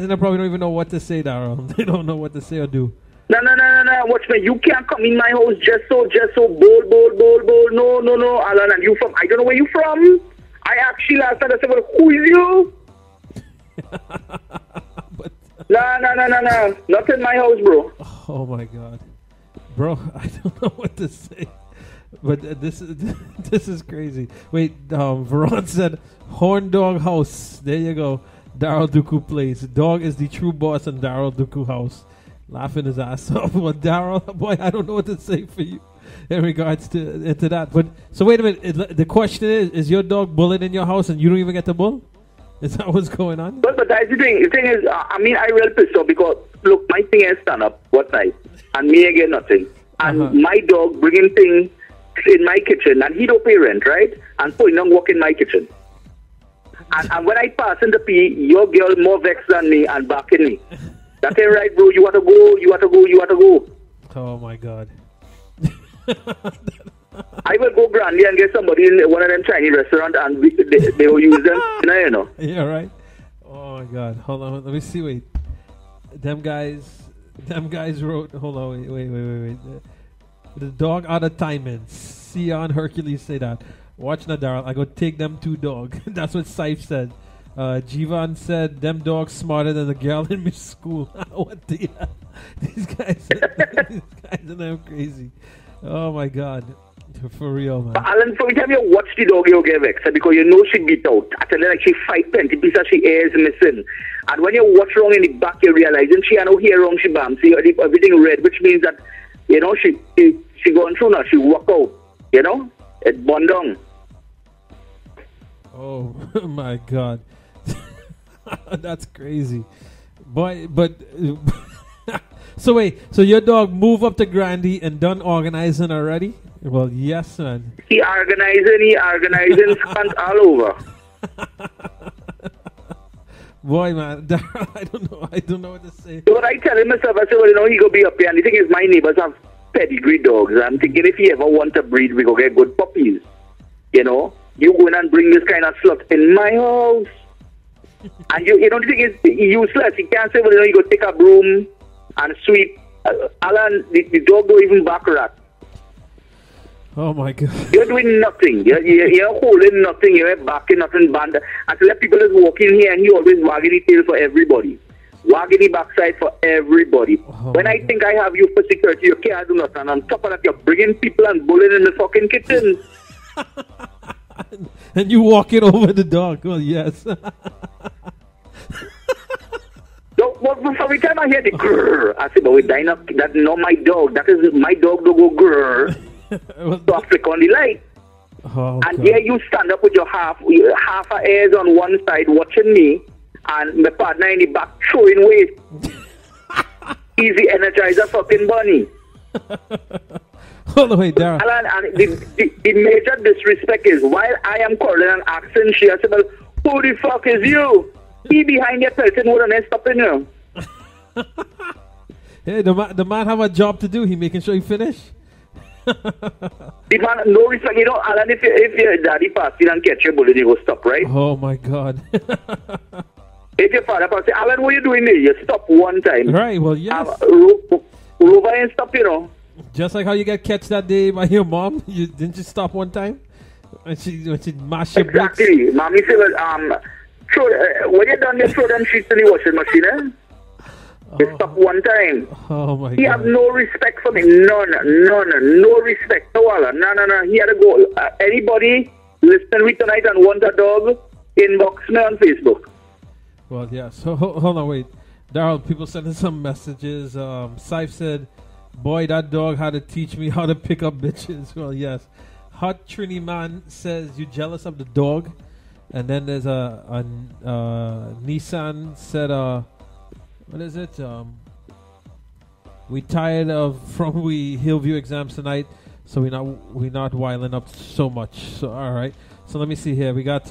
probably don't even know what to say, Darrel. They don't know what to say or do. No. Watch me. You can't come in my house just so bold. No, Alan. And you from? I don't know where you from. I actually last night I said, well, who is you? No. Not in my house, bro. Oh my God, bro. I don't know what to say. But this is crazy. Wait, Veron said Horn Dog House. There you go. Darrel Dookoo plays. Dog is the true boss in Darrel Dookoo house. Laughing his ass off. Well, Darrel, boy, I don't know what to say for you in regards to that. But so wait a minute. The question is your dog bulling in your house and you don't even get the bull? Is that what's going on? But that's the thing. The thing is, I mean, I real pissed off because look, my thing is stand up what night, and me again nothing, and my dog bringing things in my kitchen, and he don't pay rent, right? And so he don't walk in my kitchen. And when I pass in the pee, your girl more vexed than me and barking me. That ain't right, bro. You want to go. Oh my God. I will go grandly and get somebody in one of them Chinese restaurants and they will use them. You know. Yeah, right. Oh my God. Hold on. Let me see. Wait. Them guys wrote. Hold on. Wait. The dog out of timing. Sion Hercules say that. Watch now, Darrel. I go take them two dog. That's what Saif said. Jivan said them dogs smarter than the girl in my school. What the hell? These guys are damn crazy. Oh my God. For real, man. Alan, for every time you watch the dog, you get vexed because you know she beat out. I tell her like she fight plenty pieces she ears missing. And when you watch wrong in the back, you realizing she had no hair wrong, she bam. See everything red, which means that, you know, she going through now, she walk out. You know? It burned down. Oh my God. That's crazy. Boy, but so wait, so your dog move up to Grandy and done organizing already? Well, yes, man. He organizing, fans all over. Boy, man, I don't know what to say. So what I tell him myself, I say, well, you know, he go be up here. And the thing is, my neighbors have pedigree dogs. I'm thinking if he ever want to breed, we go get good puppies. You know, you go in and bring this kind of slut in my house. And you know, the thing is useless. You can't say, well, you know, you go take a broom and sweep. Alan, the dog don't even back rat. Oh my God! You're doing nothing. You're holding nothing. You're backing nothing. Band. And so let people just walk in here and he always wagging his tail for everybody. Wagging his backside for everybody. When I think I have you for security, you can't do nothing. And on top of that, you're bringing people and bullying in the fucking kitchen. And you walking over the dog. Well, yes. So, every time I hear the grrr, I say, but we dine up. That's not my dog. That is my dog. Don't go grrr. So I flick on the light. Oh, and God. here you stand up with your half a ears on one side watching me, and my partner in the back throwing weight. Easy energizer fucking bunny. Hold on, wait, Darrel. And the major disrespect is while I am calling and asking, she has said, well, who the fuck is you? He behind your person wouldn't stopping you. Hey, the man have a job to do. He making sure he finish. The man, no respect. You know, Alan, if your daddy passed in and catch your bullet, you go stop, right? Oh my God. If your father passed, say, Alan, what are you doing there? You stop one time. Right, well, yes. Rover and stop, you know. Just like how you get catch that day by your mom. Didn't you stop one time? When she mashed your brakes? Exactly. Mommy said, well, when you're done, you throw them sheets in the washing machine, eh? You stop one time. Oh my God. He have no respect for me. None. No respect. No, Alan. No. He had to go. Anybody listening with tonight and want a dog, inbox me on Facebook. Well, yeah. So hold on, wait. Darrel, people sending some messages. Saif said, boy, that dog had to teach me how to pick up bitches. Well, yes. Hot Trini Man says, you jealous of the dog? And then there's a Nissan said, what is it? We tired from we Hillview exams tonight, so we not wiling up so much. So all right. So let me see here. We got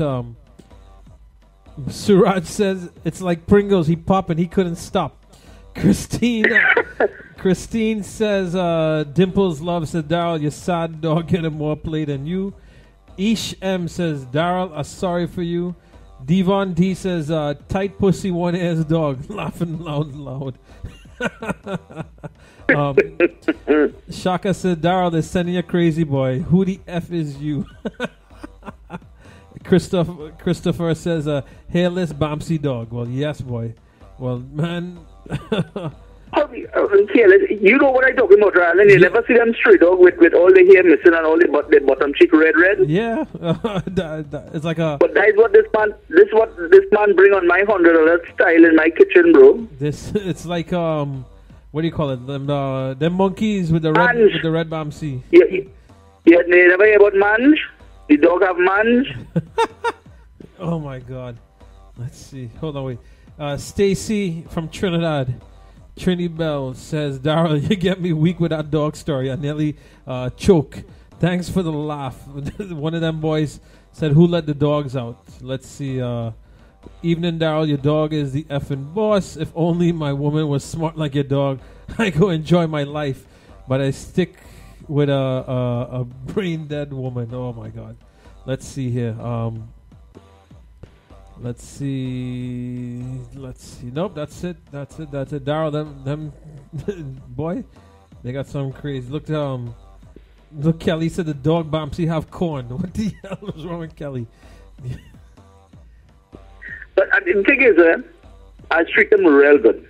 Suraj says it's like Pringles. He popped and he couldn't stop. Christine says Dimples Love said Darrel, your sad dog getting more play than you. Ish M says Darrel, I'm sorry for you. Devon D says, tight pussy, one ears dog. Laughing loud. Shaka said, Darrel, they're sending a crazy boy. Who the F is you? Christopher says, hairless Bamsi dog. Well, yes, boy. Well, man. You know what I'm talking about, Ryan. You never see them stray dog with all the hair missing and all the bottom cheek red. Yeah, it's like a. But that is what this man bring on my $100 style in my kitchen, bro. It's like what do you call it? Them monkeys with the red Bamsi. Yeah, they never hear about mange. The dog have mange. Oh my God. Let's see. Hold on, wait. Stacy from Trinidad. Trini Bell says, Darrel, you get me weak with that dog story. I nearly choke. Thanks for the laugh. One of them boys said, who let the dogs out? Let's see. Evening, Darrel, your dog is the effing boss. If only my woman was smart like your dog, I go enjoy my life. But I stick with a brain dead woman. Oh my God. Let's see here. Let's see. Nope, that's it. Darrel, them boy, they got something crazy. Look, Kelly said the dog Bamsi have corn. What the hell is wrong with Kelly? But the thing is, I treat them real good.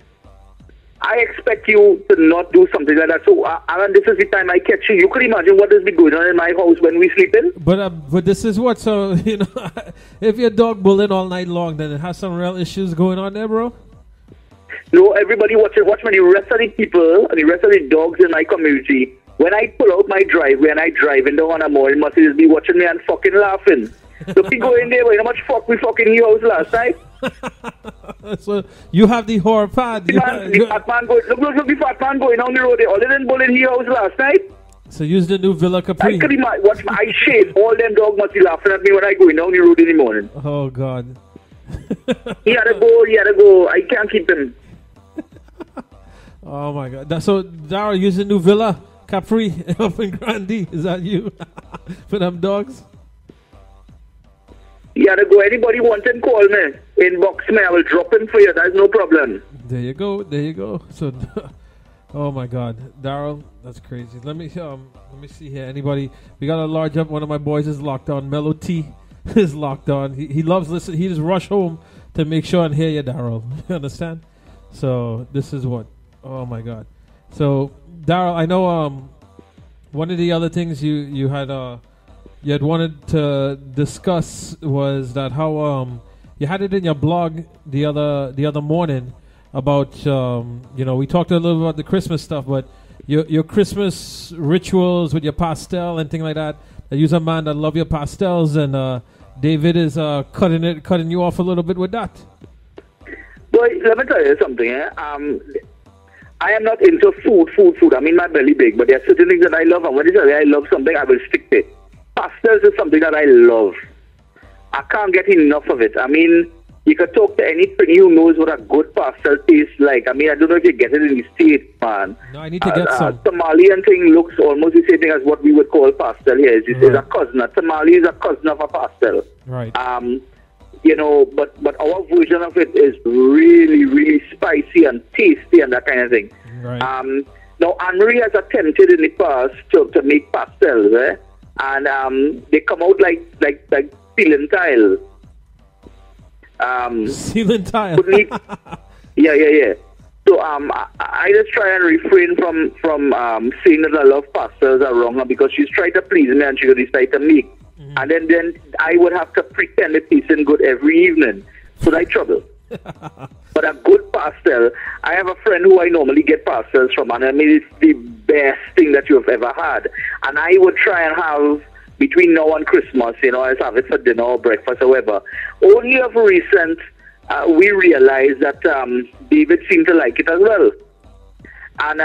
I expect you to not do something like that. So, Alan, this is the time I catch you. You could imagine what is going on in my house when we sleep in. But this is what. So, you know, if your dog bullying all night long, then it has some real issues going on there, bro. No, everybody watch me. The rest of the people and the rest of the dogs in my community, when I pull out my driveway and I drive in the one more, it must just be watching me and fucking laughing. So we go in there, how much fuck we fucking your house last night? So you have the horror pad. The fat man going, look, the fat man going on the road. They all didn't bull in his house last night. So use the new Villa Capri. I shave. All them dogs must be laughing at me when I go down the road in the morning. Oh God. He had to go. I can't keep him. Oh my God! So Darrel, you using new villa Capri up in Grandi? Is that you for them dogs? He had to go. Anybody want him, call me. Inbox me. I will drop him for you. That's no problem. There you go. So, oh my God, Darrel, that's crazy. Let me see here. Anybody? We got a large up. One of my boys is locked on. Mellow T is locked on. He loves listening. He just rush home to make sure and hear you, Darrel. You understand? So this is what. Oh my God. So Darrel, I know one of the other things you had wanted to discuss was that how you had it in your blog the other morning about we talked a little about the Christmas stuff, but your Christmas rituals with your pastel and things like that. You're a man that love your pastels, and David is cutting you off a little bit with that. Boy, let me tell you something. I am not into food. I mean, my belly big, but there are certain things that I love, and when I love something, I will stick to it. Pastels is something that I love. I can't get enough of it. I mean, you can talk to anybody who knows what a good pastel tastes like. I mean, I don't know if you get it in the States, man. No, I need to get some. Somalian thing looks almost the same thing as what we would call pastel here. It's a cousin. A Somali is a cousin of a pastel. Right. But our version of it is really, really spicy and tasty and that kind of thing. Right. Now, Anne-Marie has attempted in the past to make pastels, and they come out like ceiling tile. Ceiling tile. Yeah. So I just try and refrain from saying that I love pastels are wrong, because she's tried to please me and she would decide to make. Mm-hmm. And then I would have to pretend it tasting good every evening. So that's trouble. But a good pastel, I have a friend who I normally get pastels from, and I mean, it's the best thing that you've ever had. And I would try and have, between now and Christmas, I have it for dinner or breakfast or whatever. Only of recent, we realized that David seemed to like it as well. And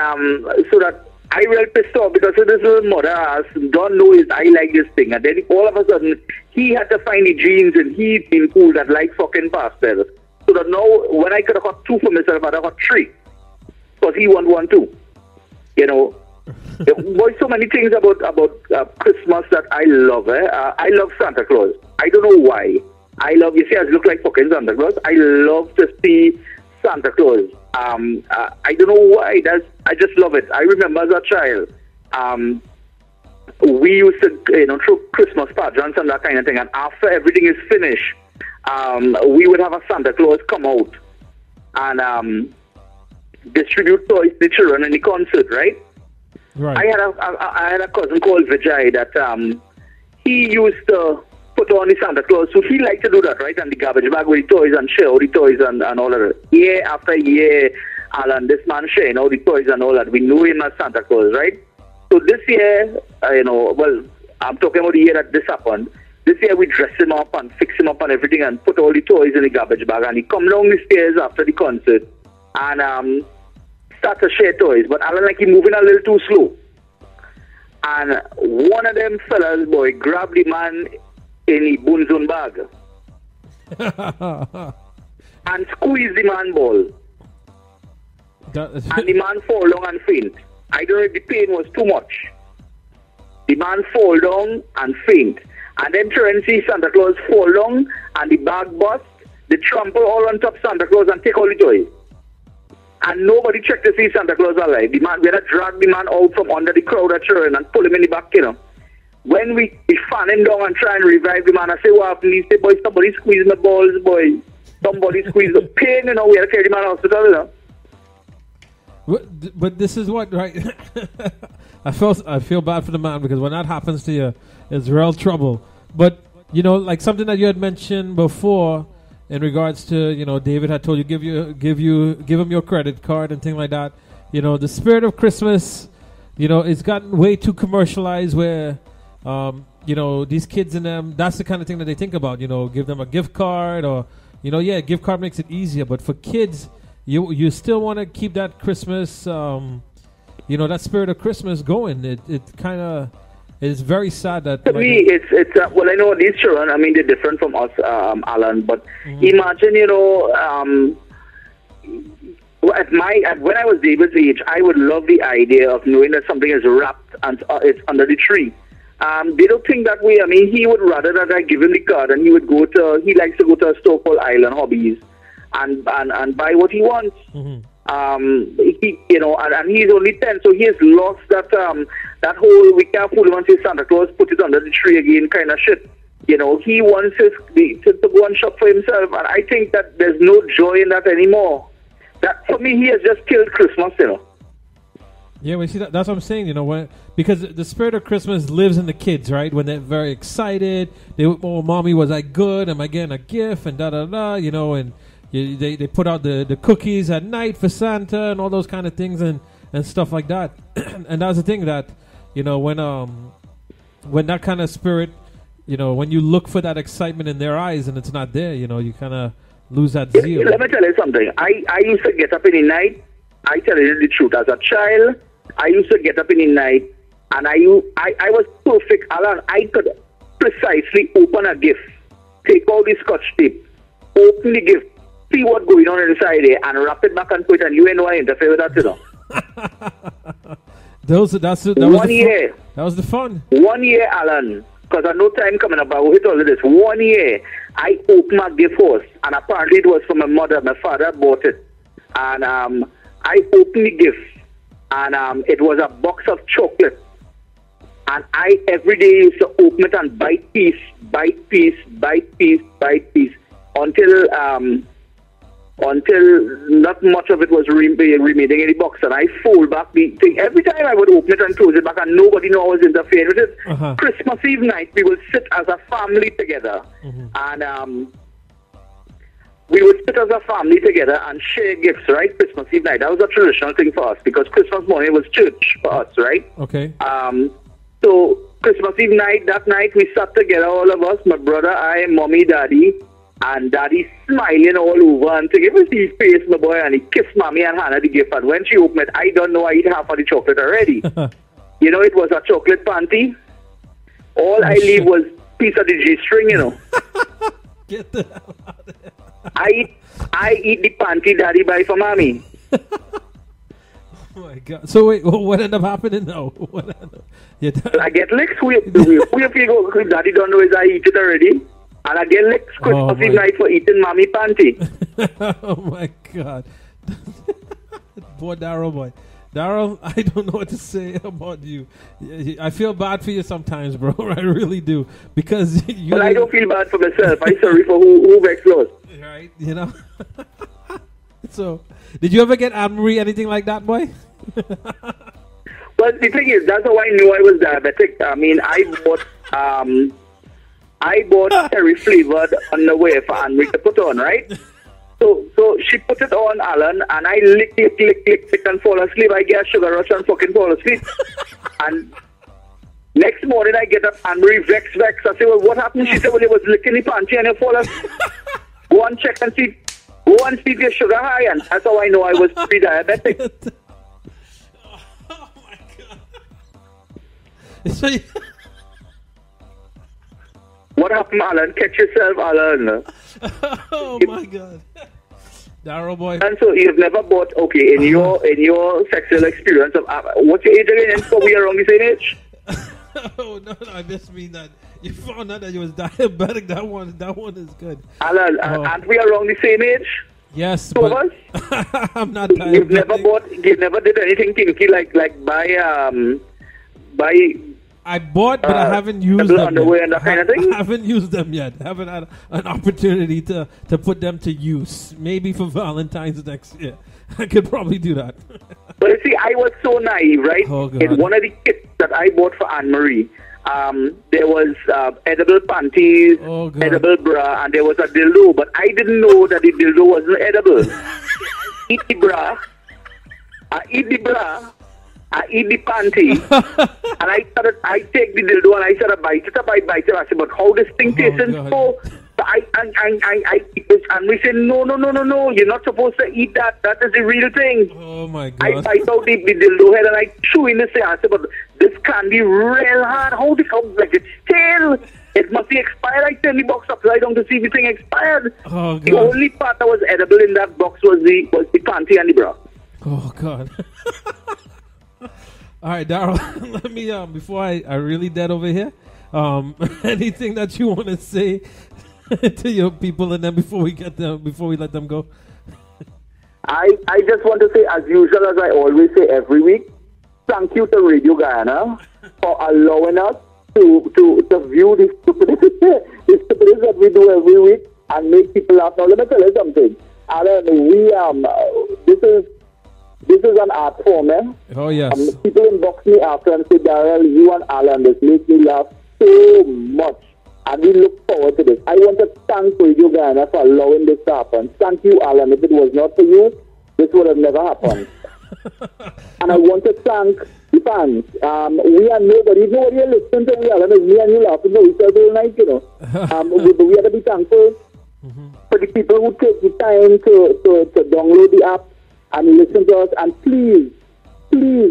so that I really pissed off, because this little mother asked, don't know I like this thing. And then all of a sudden, he had to find the jeans, and he'd been cool that like fucking pastel. So that now, when I could have got 2 for myself, I'd have got 3. Because he wanted 1 too. There's so many things about Christmas that I love. I love Santa Claus. I don't know why. I look like fucking Santa Claus. I love to see Santa Claus. I don't know why. I just love it. I remember as a child, we used to, throw Christmas pageants and that kind of thing. And after everything is finished, we would have a Santa Claus come out and distribute toys to the children in the concert, right? Right. I had a cousin called Vijay that he used to put on the Santa Claus, so he liked to do that, right? And the garbage bag with the toys and share all the toys and all of it. Year after year, Alan, this man sharing all the toys and all that. We knew him as Santa Claus, right? So this year, I'm talking about the year that this happened. This year we dress him up and fix him up and everything and put all the toys in the garbage bag, and he come down the stairs after the concert and start to share toys, but Alan he moving a little too slow. And one of them fellas, boy, grabbed the man in the bunzun bag and squeezed the man ball. And the man fall down and faint. I don't know if the pain was too much. The man fall down and faint. And then try and see Santa Claus fall down and the bag bust. They trample all on top Santa Claus and take all the toys. And nobody checked to see Santa Claus alive. The man, we had to drag the man out from under the crowd of children and pull him in the back, When we fan him down and try and revive the man, I say, what happened? He say, boy, somebody squeeze my balls, boy. Somebody squeeze the pain, we had to carry the man to the hospital, But this is what, right? I feel bad for the man, because when that happens to you, it's real trouble. But, like something that you had mentioned before, in regards to, David had told you give him your credit card and things like that. The spirit of Christmas, it's gotten way too commercialized where, these kids and them, that's the kind of thing that they think about, give them a gift card or, gift card makes it easier. But for kids, you still want to keep that Christmas, that spirit of Christmas going. It kind of, it's very sad that. To me, it's well, I know these children. I mean, they're different from us, Alan. But imagine, when I was David's age, I would love the idea of knowing that something is wrapped and it's under the tree. They don't think that way. I mean, he would rather that I give him the card, and he likes to go to a store called Island Hobbies and buy what he wants. And he's only 10, so he has lost that whole we can't fool him and say Santa Claus put it under the tree again kind of shit. He wants to go and shop for himself, and I think that there's no joy in that anymore. That for me, he has just killed Christmas, Yeah, we see that's what I'm saying. Because the spirit of Christmas lives in the kids, right? When they're very excited, mommy, was I good? Am I getting a gift? And da da da, and they put out the cookies at night for Santa and all those kind of things and stuff like that. And that's the thing that when that kind of spirit, when you look for that excitement in their eyes and it's not there, you kind of lose that zeal. Let me tell you something. I used to get up in the night. I tell you the truth. As a child, I used to get up in the night, and I was perfect, Alan. I could precisely open a gift, take all the scotch tape, open the gift, see what's going on inside there, and wrap it back and put it, and you ain't no interfere with that, That was the fun. 1 year, Alan, because I know time coming up, I will hit all of this. 1 year, I opened my gift first, and apparently it was from my mother. My father bought it. And I opened the gift, and it was a box of chocolate. And I every day used to open it and bite piece, until not much of it was remaining in the box. And I fold back the thing. Every time I would open it and close it back, and nobody knew I was interfering with it. Christmas Eve night, we would sit as a family together, and we would sit as a family together and share gifts, right? Christmas Eve night. That was a traditional thing for us because Christmas morning was church for us, right? Okay. So Christmas Eve night, that night we sat together, all of us, my brother, I, mommy, daddy, and daddy smiling all over and to give us his face, my boy, and he kissed mommy and Hannah the gift. And when she opened it, I don't know, I eat half of the chocolate already. It was a chocolate panty. All I leave was piece of the G-string, Get the hell out of there. I eat the panty daddy buy for mommy. Oh my God! So wait, what ended up happening now? I get licks. We go. Daddy don't know is I eat it already, and I get licks Christmas Eve night for eating mommy panty. Oh my God! Boy, Darrel, I don't know what to say about you. I feel bad for you sometimes, bro. I really do because you. Well, I don't feel bad for myself. I'm sorry for who vexed lost. Right, So, did you ever get Anne-Marie anything like that, boy? Well, the thing is, that's how I knew I was diabetic. I mean, I bought cherry flavored underwear for Anne-Marie to put on, right? So she put it on, Alan, and I lick, and fall asleep. I get a sugar rush and fucking fall asleep. And next morning I get up, Anne-Marie vex. I say, well, what happened? She said, well, it was licking the panty and you fall asleep. Go and check and see. Go and see if your sugar high, and that's how I know I was pre-diabetic. Oh my God! So what happened, Alan? Catch yourself, Alan. Oh my God, Darrel boy. And so you've never bought in your sexual experience of what's your age again? So we are around the same age. Oh no, I just mean that you found out that you was diabetic. That one is good. Alan, aren't we around the same age? Yes, Two but of us? I'm not diabetic. You never did anything kinky like buy. I bought, but I haven't used them underwear and that kind of thing? I haven't used them yet. I haven't had an opportunity to put them to use. Maybe for Valentine's next year. I could probably do that. But you see, I was so naive, right? Oh, God. In one of the kits that I bought for Anne-Marie, there was edible panties, edible bra, and there was a dildo. But I didn't know that the dildo wasn't edible. Eat the bra. I eat the panty, and I take the dildo and I started bite it. I said, but how this thing tastes I eat it, and we say, no, you're not supposed to eat that. That is the real thing. Oh my God. I bite out the dildo head and I chew in the say, I say, but this can be real hard. How the hell, like it's stale? It must be expired. I turn the box upside down to see if the thing expired. Oh God. The only part that was edible in that box was the panty and the bra. Oh God. All right, Darrell, let me, before I really dead over here, anything that you want to say to your people, and then before we let them go? I just want to say, as usual, as I always say every week, thank you to Radio Guyana for allowing us to view the stupidity that we do every week and make people laugh. Now, let me tell you something. Alan, this is an art form, eh? Oh, yes. People inbox me after and say, Darrell, you and Alan, this makes me laugh so much. And we look forward to this. I want to thank Radio Guyana for allowing this to happen. Thank you, Alan. If it was not for you, this would have never happened. And I want to thank the fans. We are nobody listening to me, Alan. It's me and you laughing at each other all night, you know. We have to be thankful for the people who take the time to download the app and listen to us. And please,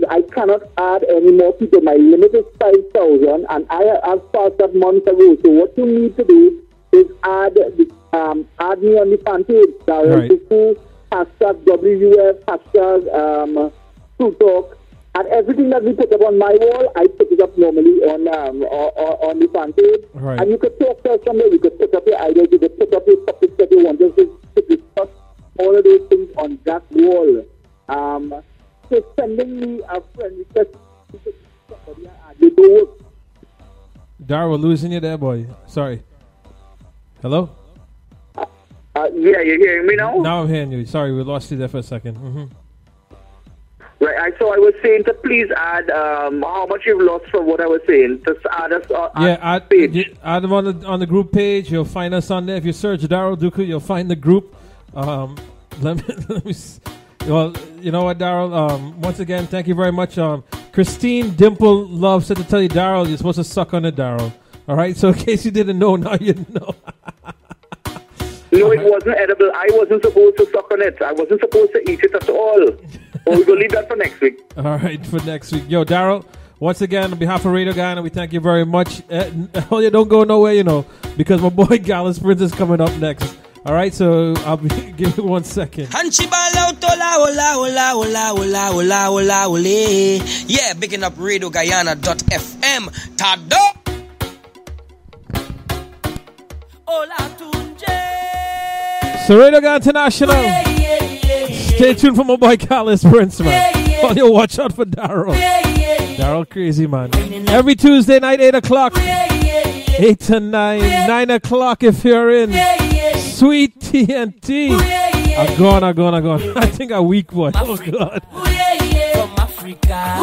I cannot add any more people. My limit is 5,000, and I have passed that month ago. So what you need to do is add me on the fan page. Darrel Dookoo, hashtag WF, hashtag TRUETALK. And everything that we put up on my wall, I put it up normally on the fan page. Right. And you could talk to us from there. You could put up your ideas. You could put up your topics that you want us to discuss. All of those things on that wall. So sending me a friend request to somebody and add it to work. Darrell, we're losing you there, boy. Sorry. Hello? Yeah, you're hearing me now? Now I'm hearing you. Sorry, we lost you there for a second. Right, so I was saying to please add how much you've lost from what I was saying. Just add us add them on the group page. You'll find us on there. If you search Darrel Dookoo, you'll find the group. Let me well, you know what, Darrell? Once again, thank you very much. Christine Dimple Love said to tell you, Darrell, you're supposed to suck on it, Darrell. All right, so in case you didn't know, now you know. No, it wasn't edible. I wasn't supposed to suck on it. I wasn't supposed to eat it at all. We're going to leave that for next week. All right, for next week. Yo, Darrell, once again, on behalf of Radio Guyana, we thank you very much. Oh, you don't go nowhere, you know, because my boy Gallus Prince is coming up next. All right, so I'll give you 1 second. Yeah, picking up RadioGuyana.fm. Tado. So Radio Guyana International. Stay tuned for my boy Gallus Prince, man. Oh, yo, watch out for Darrell. Darrell crazy, man. Every Tuesday night, 8 o'clock. 8 to 9. 9 o'clock if you're in. Sweet TNT. I'm gone. I think I'm weak, boy. Oh, God. From Africa.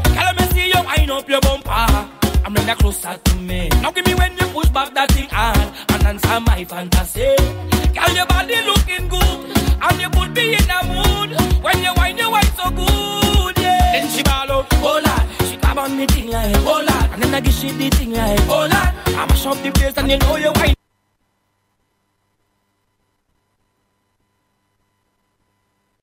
Can I see you wind up your bumper? I'm bring that closer to me. Now give me when you push back that thing hard and answer my fantasy. Girl, your body looking good and you could be in a mood when you wine so good, yeah. Then she ball out, oh Lord. She grab on me thing like, oh Lord. And then I give she the thing like, oh Lord. I mash up the place and you know you wine.